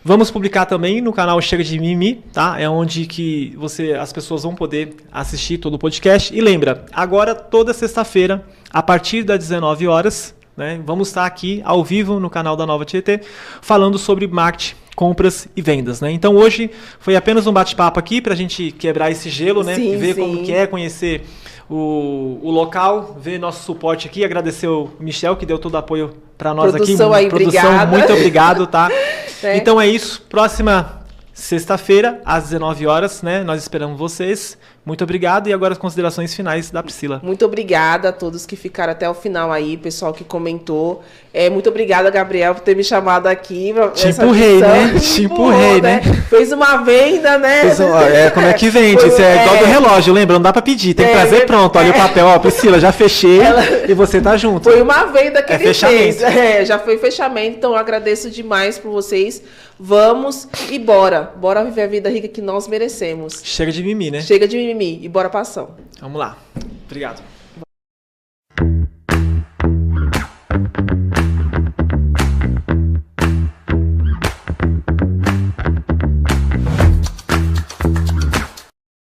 Vamos publicar também no canal Chega de Mimimi, tá? É onde que as pessoas vão poder assistir todo o podcast. E lembra, agora toda sexta-feira, a partir das 19 horas, né, vamos estar aqui ao vivo no canal da Nova Tietê, falando sobre marketing, compras e vendas, né? Então hoje foi apenas um bate-papo aqui para a gente quebrar esse gelo, né? E ver como que é, conhecer o local, ver nosso suporte aqui, agradecer o Michel que deu todo o apoio para nós aqui. Produção, obrigada. Muito obrigado, tá? Então é isso, próxima sexta-feira às 19 horas, né? Nós esperamos vocês. Muito obrigado e agora as considerações finais da Priscila. Muito obrigada a todos que ficaram até o final aí, pessoal que comentou. Muito obrigada, Gabriel, por ter me chamado aqui. Te empurrei, né? Te empurrei, né? Fez uma venda, né? Como é que vende? Isso é igual do relógio, lembra? Não dá pra pedir, tem que trazer pronto. Olha o papel, ó, Priscila, já fechei e você tá junto. Foi uma venda que ele fez. Já foi fechamento, então eu agradeço demais por vocês. Vamos e bora. Bora viver a vida rica que nós merecemos. Chega de mimimi, né? Chega de mimimi. mimimi e bora pra ação. Vamos lá. Obrigado.